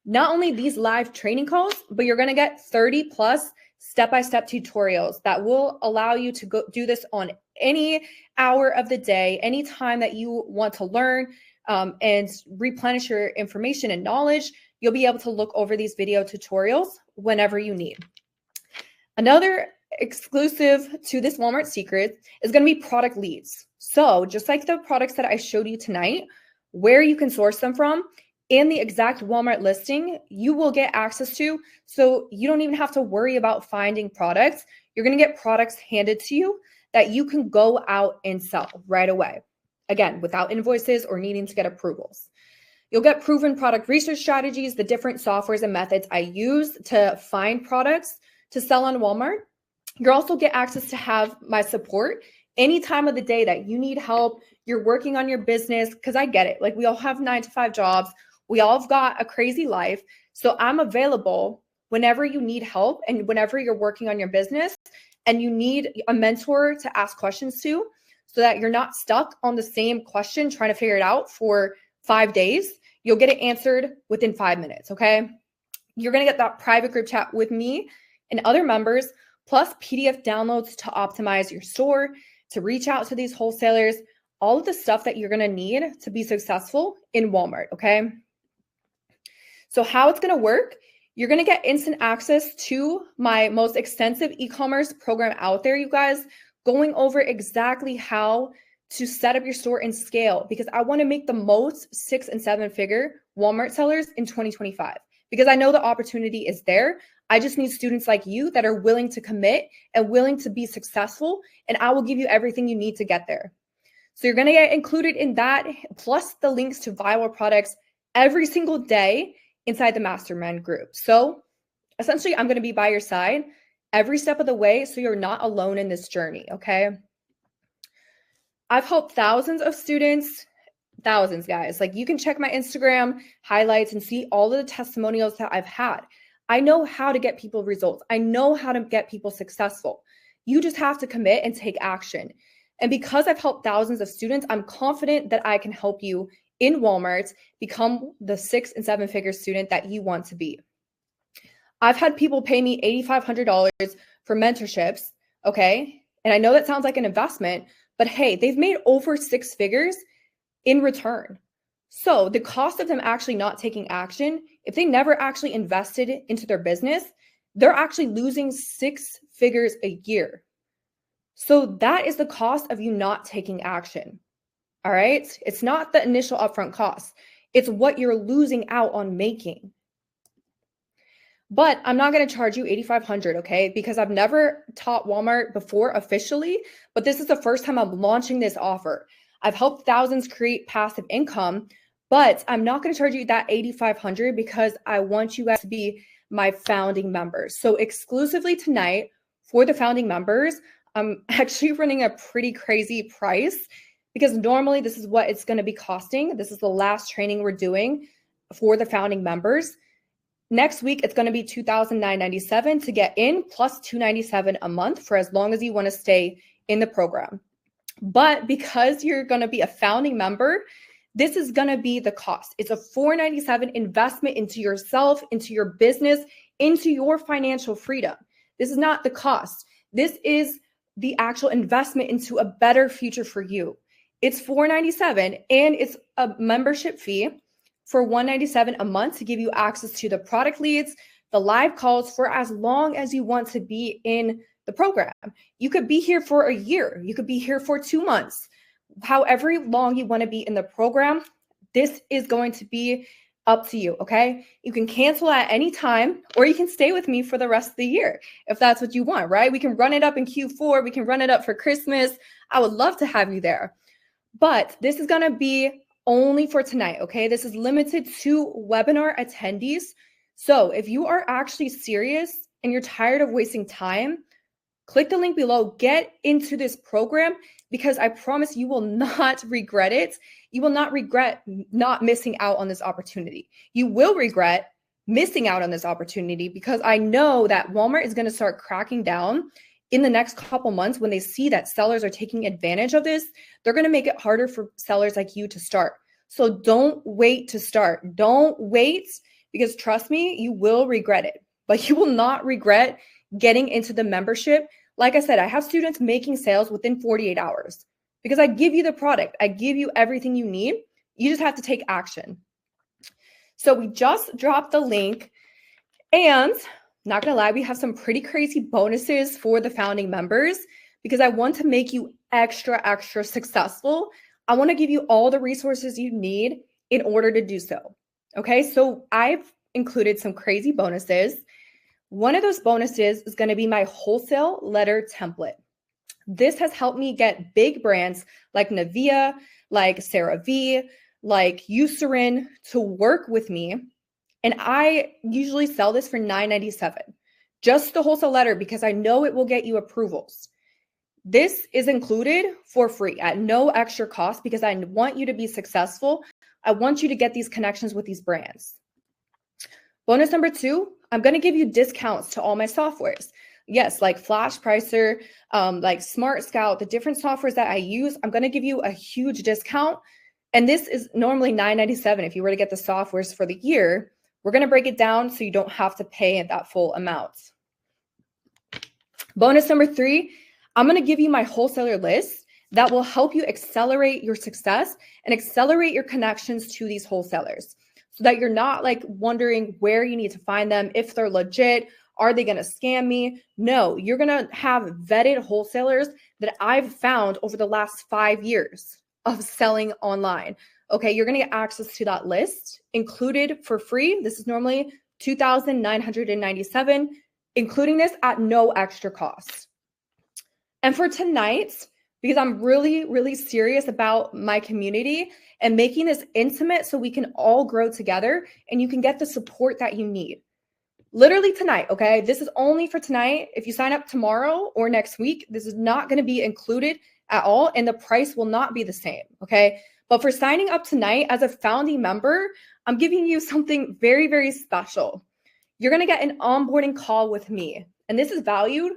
Not only these live training calls, but you're going to get 30 plus step-by-step tutorials that will allow you to go do this on any hour of the day, any time that you want to learn and replenish your information and knowledge. You'll be able to look over these video tutorials whenever you need. Another exclusive to this Walmart secret is going to be product leads. So just like the products that I showed you tonight, where you can source them from, and the exact Walmart listing you will get access to. So you don't even have to worry about finding products. You're going to get products handed to you that you can go out and sell right away. Again, without invoices or needing to get approvals. You'll get proven product research strategies, the different softwares and methods I use to find products to sell on Walmart. You'll also get access to have my support any time of the day that you need help. You're working on your business, because I get it. Like, we all have 9-to-5 jobs. We all have got a crazy life. So I'm available whenever you need help and whenever you're working on your business and you need a mentor to ask questions to, so that you're not stuck on the same question trying to figure it out for 5 days. You'll get it answered within 5 minutes, okay? You're going to get that private group chat with me and other members, plus PDF downloads to optimize your store, to reach out to these wholesalers, all of the stuff that you're going to need to be successful in Walmart, okay? So how it's going to work, you're going to get instant access to my most extensive e-commerce program out there, you guys, going over exactly how to set up your store and scale, because I want to make the most 6- and 7-figure Walmart sellers in 2025, because I know the opportunity is there. I just need students like you that are willing to commit and willing to be successful, and I will give you everything you need to get there. So you're going to get included in that, plus the links to viral products every single day inside the mastermind group. So essentially, I'm going to be by your side every step of the way, so you're not alone in this journey, okay? I've helped thousands of students, thousands, guys. Like, you can check my Instagram highlights and see all of the testimonials that I've had. I know how to get people results. I know how to get people successful. You just have to commit and take action. And because I've helped thousands of students, I'm confident that I can help you in Walmart become the 6- and 7-figure student that you want to be. I've had people pay me $8,500 for mentorships, okay? And I know that sounds like an investment, but hey, they've made over 6 figures in return. So the cost of them actually not taking action, if they never actually invested into their business, they're actually losing 6 figures a year. So that is the cost of you not taking action. All right. It's not the initial upfront cost. It's what you're losing out on making. But I'm not going to charge you $8,500, okay? Because I've never taught Walmart before officially, but this is the first time I'm launching this offer. I've helped thousands create passive income, but I'm not going to charge you that $8,500 because I want you guys to be my founding members. So exclusively tonight for the founding members, I'm actually running a pretty crazy price because normally this is what it's going to be costing. This is the last training we're doing for the founding members. Next week, it's going to be $2,997 to get in, plus $297 a month for as long as you want to stay in the program. But because you're going to be a founding member, this is going to be the cost. It's a $497 investment into yourself, into your business, into your financial freedom. This is not the cost. This is the actual investment into a better future for you. It's $497 and it's a membership fee for $197 a month to give you access to the product leads, the live calls for as long as you want to be in the program. You could be here for a year. You could be here for 2 months. However long you want to be in the program, this is going to be up to you, okay? You can cancel at any time, or you can stay with me for the rest of the year if that's what you want, right? We can run it up in Q4. We can run it up for Christmas. I would love to have you there. But this is going to be only for tonight, okay? This is limited to webinar attendees. So if you are actually serious and you're tired of wasting time, click the link below, get into this program because I promise you will not regret it. You will not regret not missing out on this opportunity. You will regret missing out on this opportunity because I know that Walmart is going to start cracking down in the next couple months. When they see that sellers are taking advantage of this, they're going to make it harder for sellers like you to start. So don't wait to start. Don't wait because trust me, you will regret it, but you will not regret getting into the membership. Like I said, I have students making sales within 48 hours because I give you the product. I give you everything you need. You just have to take action. So we just dropped the link and not gonna lie, we have some pretty crazy bonuses for the founding members because I want to make you extra successful. I want to give you all the resources you need in order to do so. Okay, so I've included some crazy bonuses. One of those bonuses is going to be my wholesale letter template. This has helped me get big brands like Nivea, like CeraVe, like Eucerin to work with me. And I usually sell this for $9.97, just the wholesale letter, because I know it will get you approvals. This is included for free at no extra cost because I want you to be successful. I want you to get these connections with these brands. Bonus number 2, I'm going to give you discounts to all my softwares. Yes, like Flash Pricer, like Smart Scout, the different softwares that I use, I'm going to give you a huge discount. And this is normally $9.97 if you were to get the softwares for the year. We're going to break it down so you don't have to pay that full amount. Bonus number 3, I'm going to give you my wholesaler list that will help you accelerate your success and accelerate your connections to these wholesalers so that you're not like wondering where you need to find them, if they're legit, are they going to scam me? No, you're going to have vetted wholesalers that I've found over the last 5 years of selling online. Okay, you're going to get access to that list included for free. This is normally $2,997, including this at no extra cost. And for tonight, because I'm really serious about my community and making this intimate so we can all grow together and you can get the support that you need. Literally tonight, okay? This is only for tonight. If you sign up tomorrow or next week, this is not going to be included at all and the price will not be the same, okay? But for signing up tonight as a founding member, I'm giving you something very special. You're going to get an onboarding call with me, and this is valued.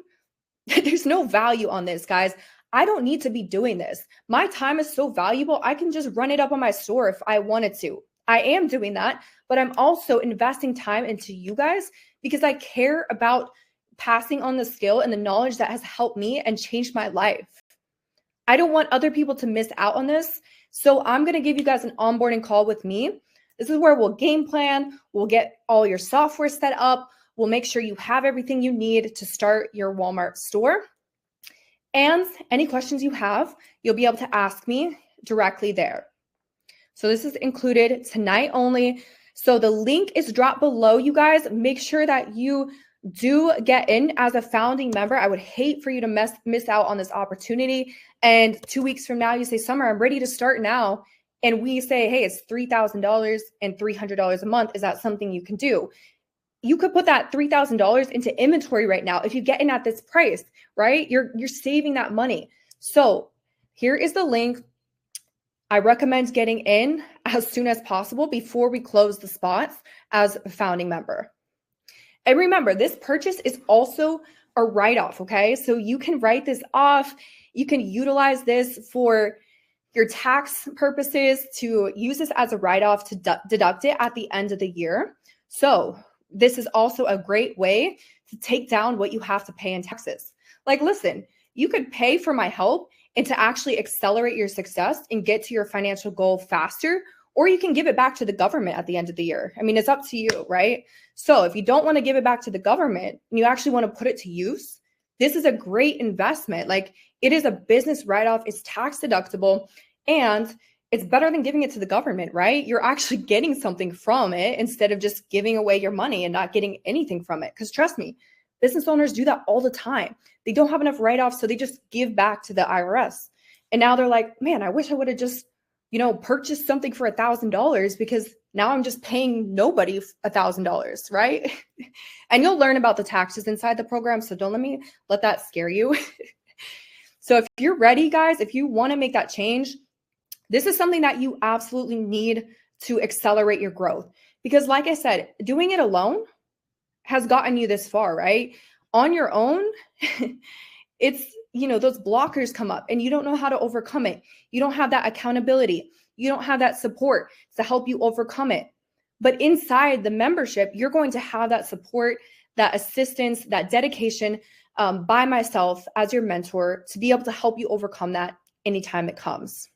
There's no value on this, guys. I don't need to be doing this. My time is so valuable. I can just run it up on my store if I wanted to. I am doing that, but I'm also investing time into you guys because I care about passing on the skill and the knowledge that has helped me and changed my life. I don't want other people to miss out on this. So I'm going to give you guys an onboarding call with me. This is where we'll game plan. We'll get all your software set up. We'll make sure you have everything you need to start your Walmart store. And any questions you have, you'll be able to ask me directly there. So this is included tonight only. So the link is dropped below, you guys. Make sure that you do get in as a founding member. I would hate for you to miss out on this opportunity. And 2 weeks from now, you say, Summer, I'm ready to start now. And we say, hey, it's $3,000 and $300 a month. Is that something you can do? You could put that $3,000 into inventory right now if you get in at this price, right? You're saving that money. So here is the link. I recommend getting in as soon as possible before we close the spots as a founding member. And remember, this purchase is also a write-off, okay? So you can write this off. You can utilize this for your tax purposes, to use this as a write-off to deduct it at the end of the year. So this is also a great way to take down what you have to pay in taxes. Like, listen, you could pay for my help and to actually accelerate your success and get to your financial goal faster, or you can give it back to the government at the end of the year. I mean, it's up to you, right? So if you don't want to give it back to the government and you actually want to put it to use, this is a great investment. Like, it is a business write-off, it's tax deductible, and it's better than giving it to the government, right? You're actually getting something from it instead of just giving away your money and not getting anything from it. Because trust me, business owners do that all the time. They don't have enough write-offs, so they just give back to the IRS. And now they're like, man, I wish I would have just, purchased something for $1,000, because now I'm just paying nobody $1,000, right? And you'll learn about the taxes inside the program, so don't let that scare you. So if you're ready, guys, if you want to make that change, this is something that you absolutely need to accelerate your growth. Because like I said, doing it alone has gotten you this far, right? On your own, it's, those blockers come up and you don't know how to overcome it. You don't have that accountability. You don't have that support to help you overcome it. But inside the membership, you're going to have that support, that assistance, that dedication by myself as your mentor to be able to help you overcome that anytime it comes.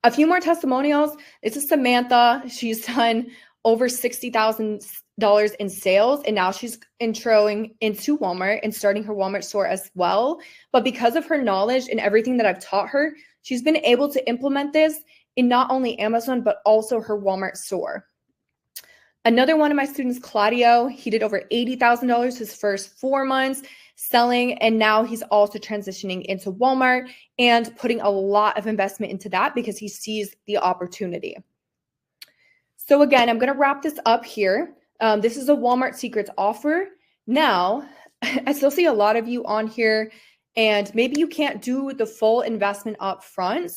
A few more testimonials. This is Samantha. She's done over $60,000 in sales, and now she's introing into Walmart and starting her Walmart store as well. But because of her knowledge and everything that I've taught her, she's been able to implement this in not only Amazon, but also her Walmart store. Another one of my students, Claudio, he did over $80,000 his first 4 months selling, and now he's also transitioning into Walmart and putting a lot of investment into that because he sees the opportunity. So again, I'm going to wrap this up here. This is a Walmart Secrets offer. Now, I still see a lot of you on here, and maybe you can't do the full investment up front,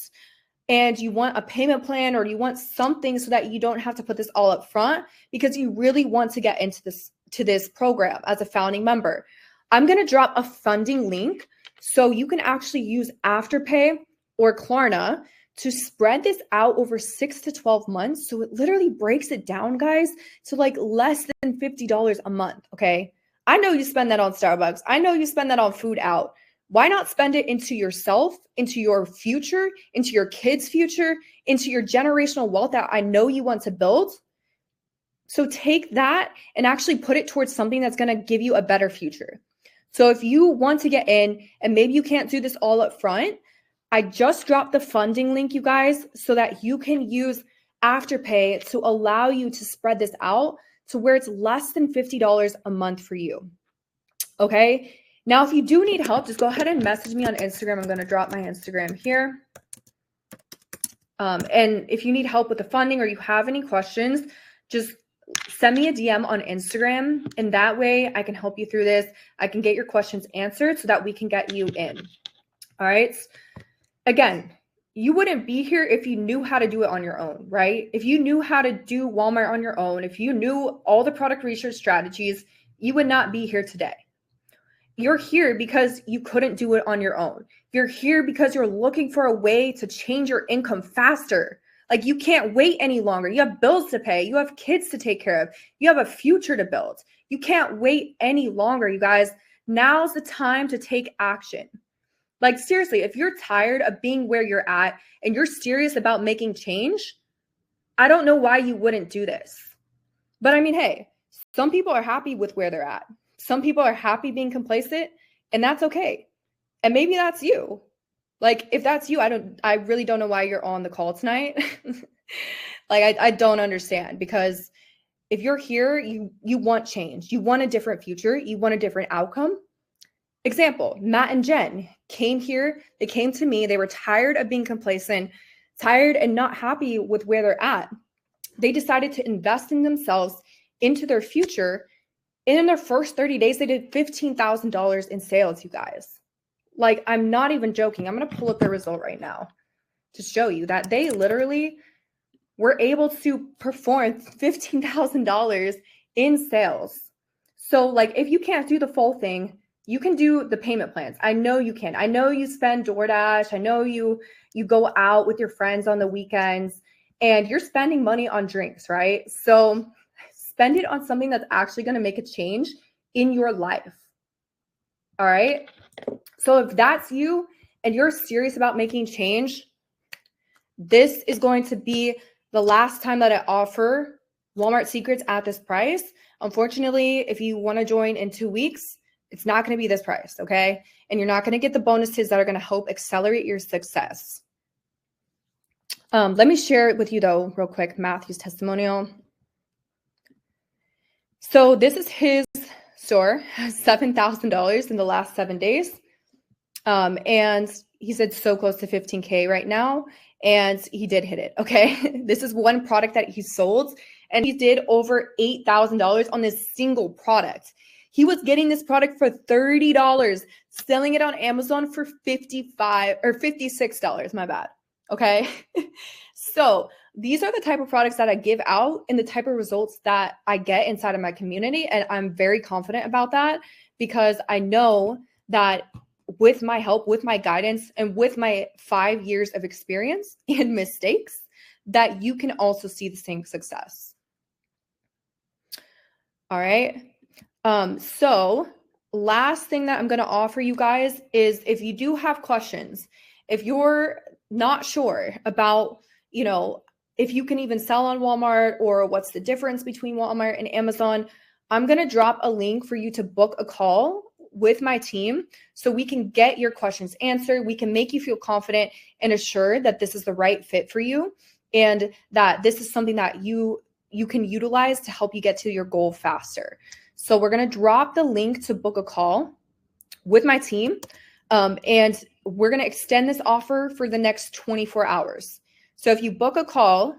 and you want a payment plan, or you want something so that you don't have to put this all up front because you really want to get into this program as a founding member. I'm going to drop a funding link so you can actually use Afterpay or Klarna to spread this out over 6 to 12 months. So it literally breaks it down, guys, to like less than $50 a month, okay? I know you spend that on Starbucks. I know you spend that on food out. Why not spend it into yourself, into your future, into your kids' future, into your generational wealth that I know you want to build? So take that and actually put it towards something that's going to give you a better future. So if you want to get in and maybe you can't do this all up front, I just dropped the funding link, you guys, so that you can use Afterpay to allow you to spread this out to where it's less than $50 a month for you. Okay? Now, if you do need help, just go ahead and message me on Instagram. I'm going to drop my Instagram here. And if you need help with the funding or you have any questions, just send me a DM on Instagram. And that way I can help you through this. I can get your questions answered so that we can get you in. All right. Again, you wouldn't be here if you knew how to do it on your own, right? If you knew how to do Walmart on your own, if you knew all the product research strategies, you would not be here today. You're here because you couldn't do it on your own. You're here because you're looking for a way to change your income faster. Like, you can't wait any longer. You have bills to pay. You have kids to take care of. You have a future to build. You can't wait any longer, you guys. Now's the time to take action. Like seriously, if you're tired of being where you're at and you're serious about making change, I don't know why you wouldn't do this. But I mean, hey, some people are happy with where they're at. Some people are happy being complacent, and that's okay. And maybe that's you. Like if that's you, I really don't know why you're on the call tonight. Like I don't understand, because if you're here, you want change. You want a different future. You want a different outcome. Example, Matt and Jen came here. They came to me. They were tired of being complacent, tired and not happy with where they're at. They decided to invest in themselves, into their future. And in their first 30 days, they did $15,000 in sales, you guys. Like, I'm not even joking. I'm going to pull up the result right now to show you that they literally were able to perform $15,000 in sales. So like, if you can't do the full thing, you can do the payment plans. I know you can. I know you spend DoorDash. I know you go out with your friends on the weekends and you're spending money on drinks, right? So spend it on something that's actually going to make a change in your life. All right. So if that's you and you're serious about making change, this is going to be the last time that I offer Walmart Secrets at this price. Unfortunately, if you want to join in 2 weeks, it's not going to be this price, okay? And you're not going to get the bonuses that are going to help accelerate your success. Let me share it with you, though, real quick, Matthew's testimonial. So this is his store, $7,000 in the last 7 days. And he said so close to 15K right now. And he did hit it, okay? This is one product that he sold, and he did over $8,000 on this single product. He was getting this product for $30, selling it on Amazon for $56, my bad, okay? So these are the type of products that I give out and the type of results that I get inside of my community. And I'm very confident about that because I know that with my help, with my guidance, and with my 5 years of experience and mistakes, that you can also see the same success. All right. So last thing that I'm going to offer you guys is, if you do have questions, if you're not sure about, if you can even sell on Walmart or what's the difference between Walmart and Amazon, I'm going to drop a link for you to book a call with my team so we can get your questions answered. We can make you feel confident and assured that this is the right fit for you and that this is something that you can utilize to help you get to your goal faster. So we're going to drop the link to book a call with my team, and we're going to extend this offer for the next 24 hours. So if you book a call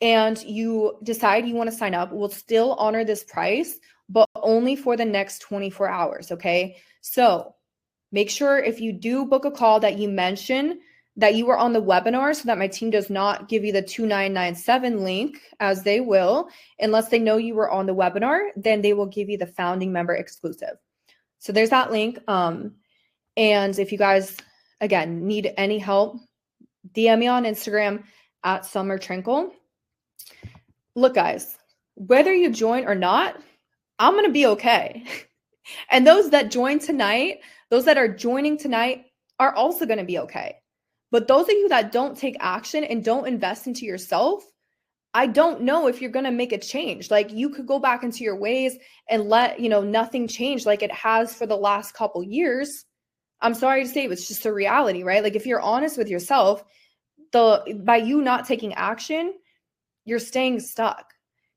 and you decide you want to sign up, we'll still honor this price, but only for the next 24 hours, okay? So make sure if you do book a call that you mention that you were on the webinar so that my team does not give you the 2997 link, as they will. Unless they know you were on the webinar, then they will give you the founding member exclusive. So there's that link. And if you guys, again, need any help, DM me on Instagram at Summer Trinkle. Look, guys, whether you join or not, I'm going to be okay. And those that join tonight, those that are joining tonight are also going to be okay. But those of you that don't take action and don't invest into yourself, I don't know if you're going to make a change. Like, you could go back into your ways and let, nothing change like it has for the last couple years. I'm sorry to say, it's just a reality, right? Like, if you're honest with yourself, by you not taking action, you're staying stuck.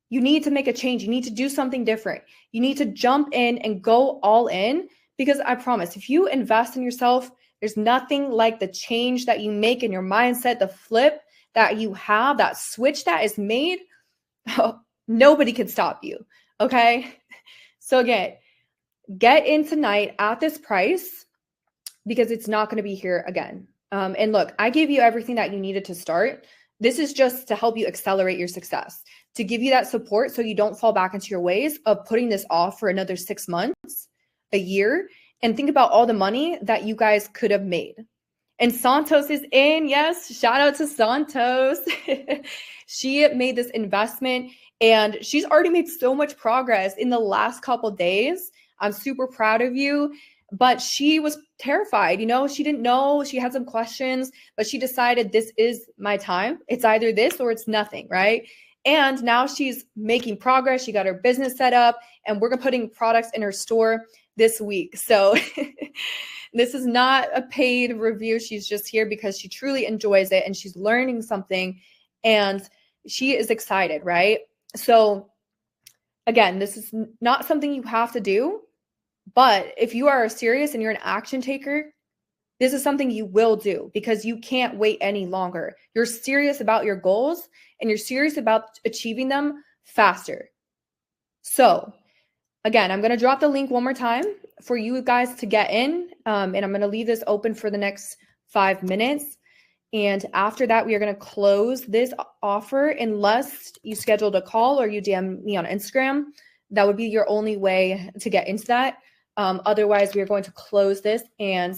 You need to make a change. You need to do something different. You need to jump in and go all in, because I promise, if you invest in yourself, there's nothing like the change that you make in your mindset, the flip that you have, that switch that is made. Nobody can stop you, okay? So again, get in tonight at this price because it's not going to be here again. And look, I gave you everything that you needed to start. This is just to help you accelerate your success, to give you that support so you don't fall back into your ways of putting this off for another 6 months, a year, and think about all the money that you guys could have made. And Santos is in. Yes, shout out to Santos. She made this investment and she's already made so much progress in the last couple days. I'm super proud of you. but she was terrified. She didn't know. She had some questions, but she decided this is my time. It's either this or it's nothing, right? And now she's making progress. She got her business set up, and we're putting products in her store this week. So this is not a paid review. She's just here because she truly enjoys it and she's learning something and she is excited, right? So again, this is not something you have to do, but if you are serious and you're an action taker, this is something you will do because you can't wait any longer. You're serious about your goals and you're serious about achieving them faster. So again, I'm going to drop the link one more time for you guys to get in. And I'm going to leave this open for the next 5 minutes. And after that, we are going to close this offer unless you scheduled a call or you DM me on Instagram. That would be your only way to get into that. Otherwise, we are going to close this and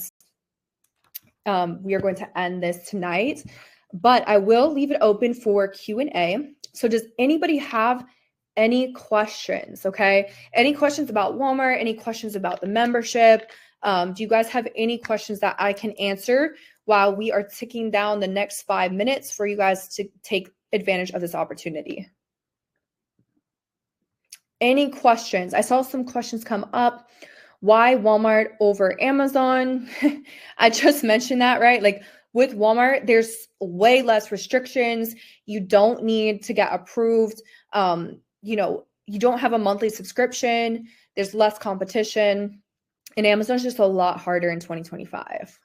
we are going to end this tonight. But I will leave it open for Q&A. So does anybody have any questions? Okay. Any questions about Walmart? Any questions about the membership? Do you guys have any questions that I can answer while we are ticking down the next 5 minutes for you guys to take advantage of this opportunity? Any questions? I saw some questions come up. Why Walmart over Amazon? I just mentioned that, right? Like with Walmart, there's way less restrictions. You don't need to get approved. You don't have a monthly subscription. There's less competition. And Amazon's just a lot harder in 2025.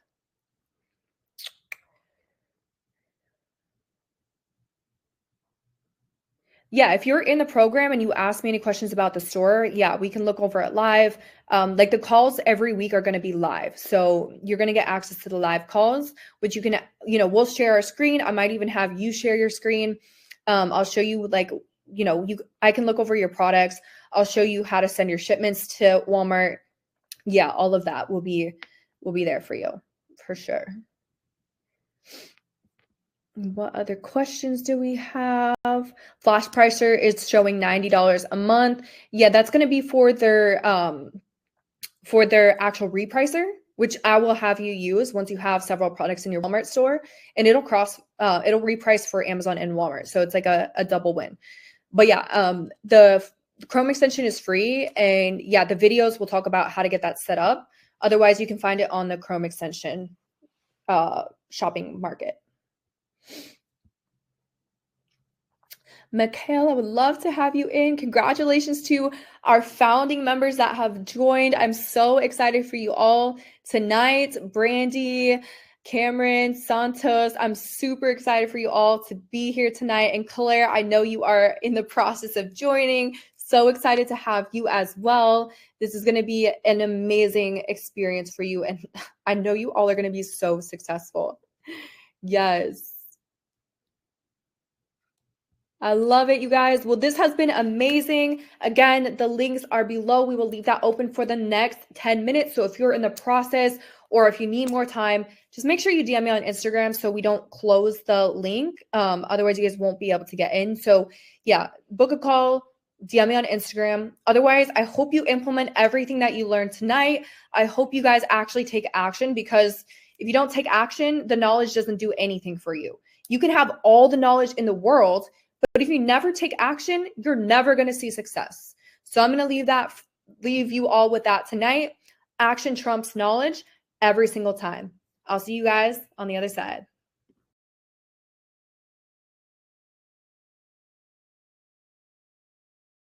Yeah, if you're in the program and you ask me any questions about the store, yeah, we can look over it live. Like the calls every week are going to be live. So you're going to get access to the live calls, which you can, we'll share our screen. I might even have you share your screen. I'll show you I can look over your products. I'll show you how to send your shipments to Walmart. Yeah, all of that will be there for you for sure. What other questions do we have? Flash Pricer is showing $90 a month. Yeah, that's going to be for their actual repricer, which I will have you use once you have several products in your Walmart store, and it'll reprice for Amazon and Walmart. So it's like a double win. But yeah, the Chrome extension is free, and yeah, the videos will talk about how to get that set up. Otherwise, you can find it on the Chrome extension shopping market. Mikhail, I would love to have you in. Congratulations to our founding members that have joined. I'm so excited for you all tonight. Brandy, Cameron, Santos, I'm super excited for you all to be here tonight. And Claire, I know you are in the process of joining. So excited to have you as well. This is going to be an amazing experience for you. And I know you all are going to be so successful. Yes. I love it, you guys. Well, this has been amazing. Again, the links are below. We will leave that open for the next 10 minutes. So if you're in the process or if you need more time, just make sure you DM me on Instagram so we don't close the link. Otherwise, you guys won't be able to get in. So yeah, book a call, DM me on Instagram. Otherwise, I hope you implement everything that you learned tonight. I hope you guys actually take action, because if you don't take action, the knowledge doesn't do anything for you. You can have all the knowledge in the world, but if you never take action, you're never going to see success. So I'm going to leave you all with that tonight. Action trumps knowledge every single time. I'll see you guys on the other side.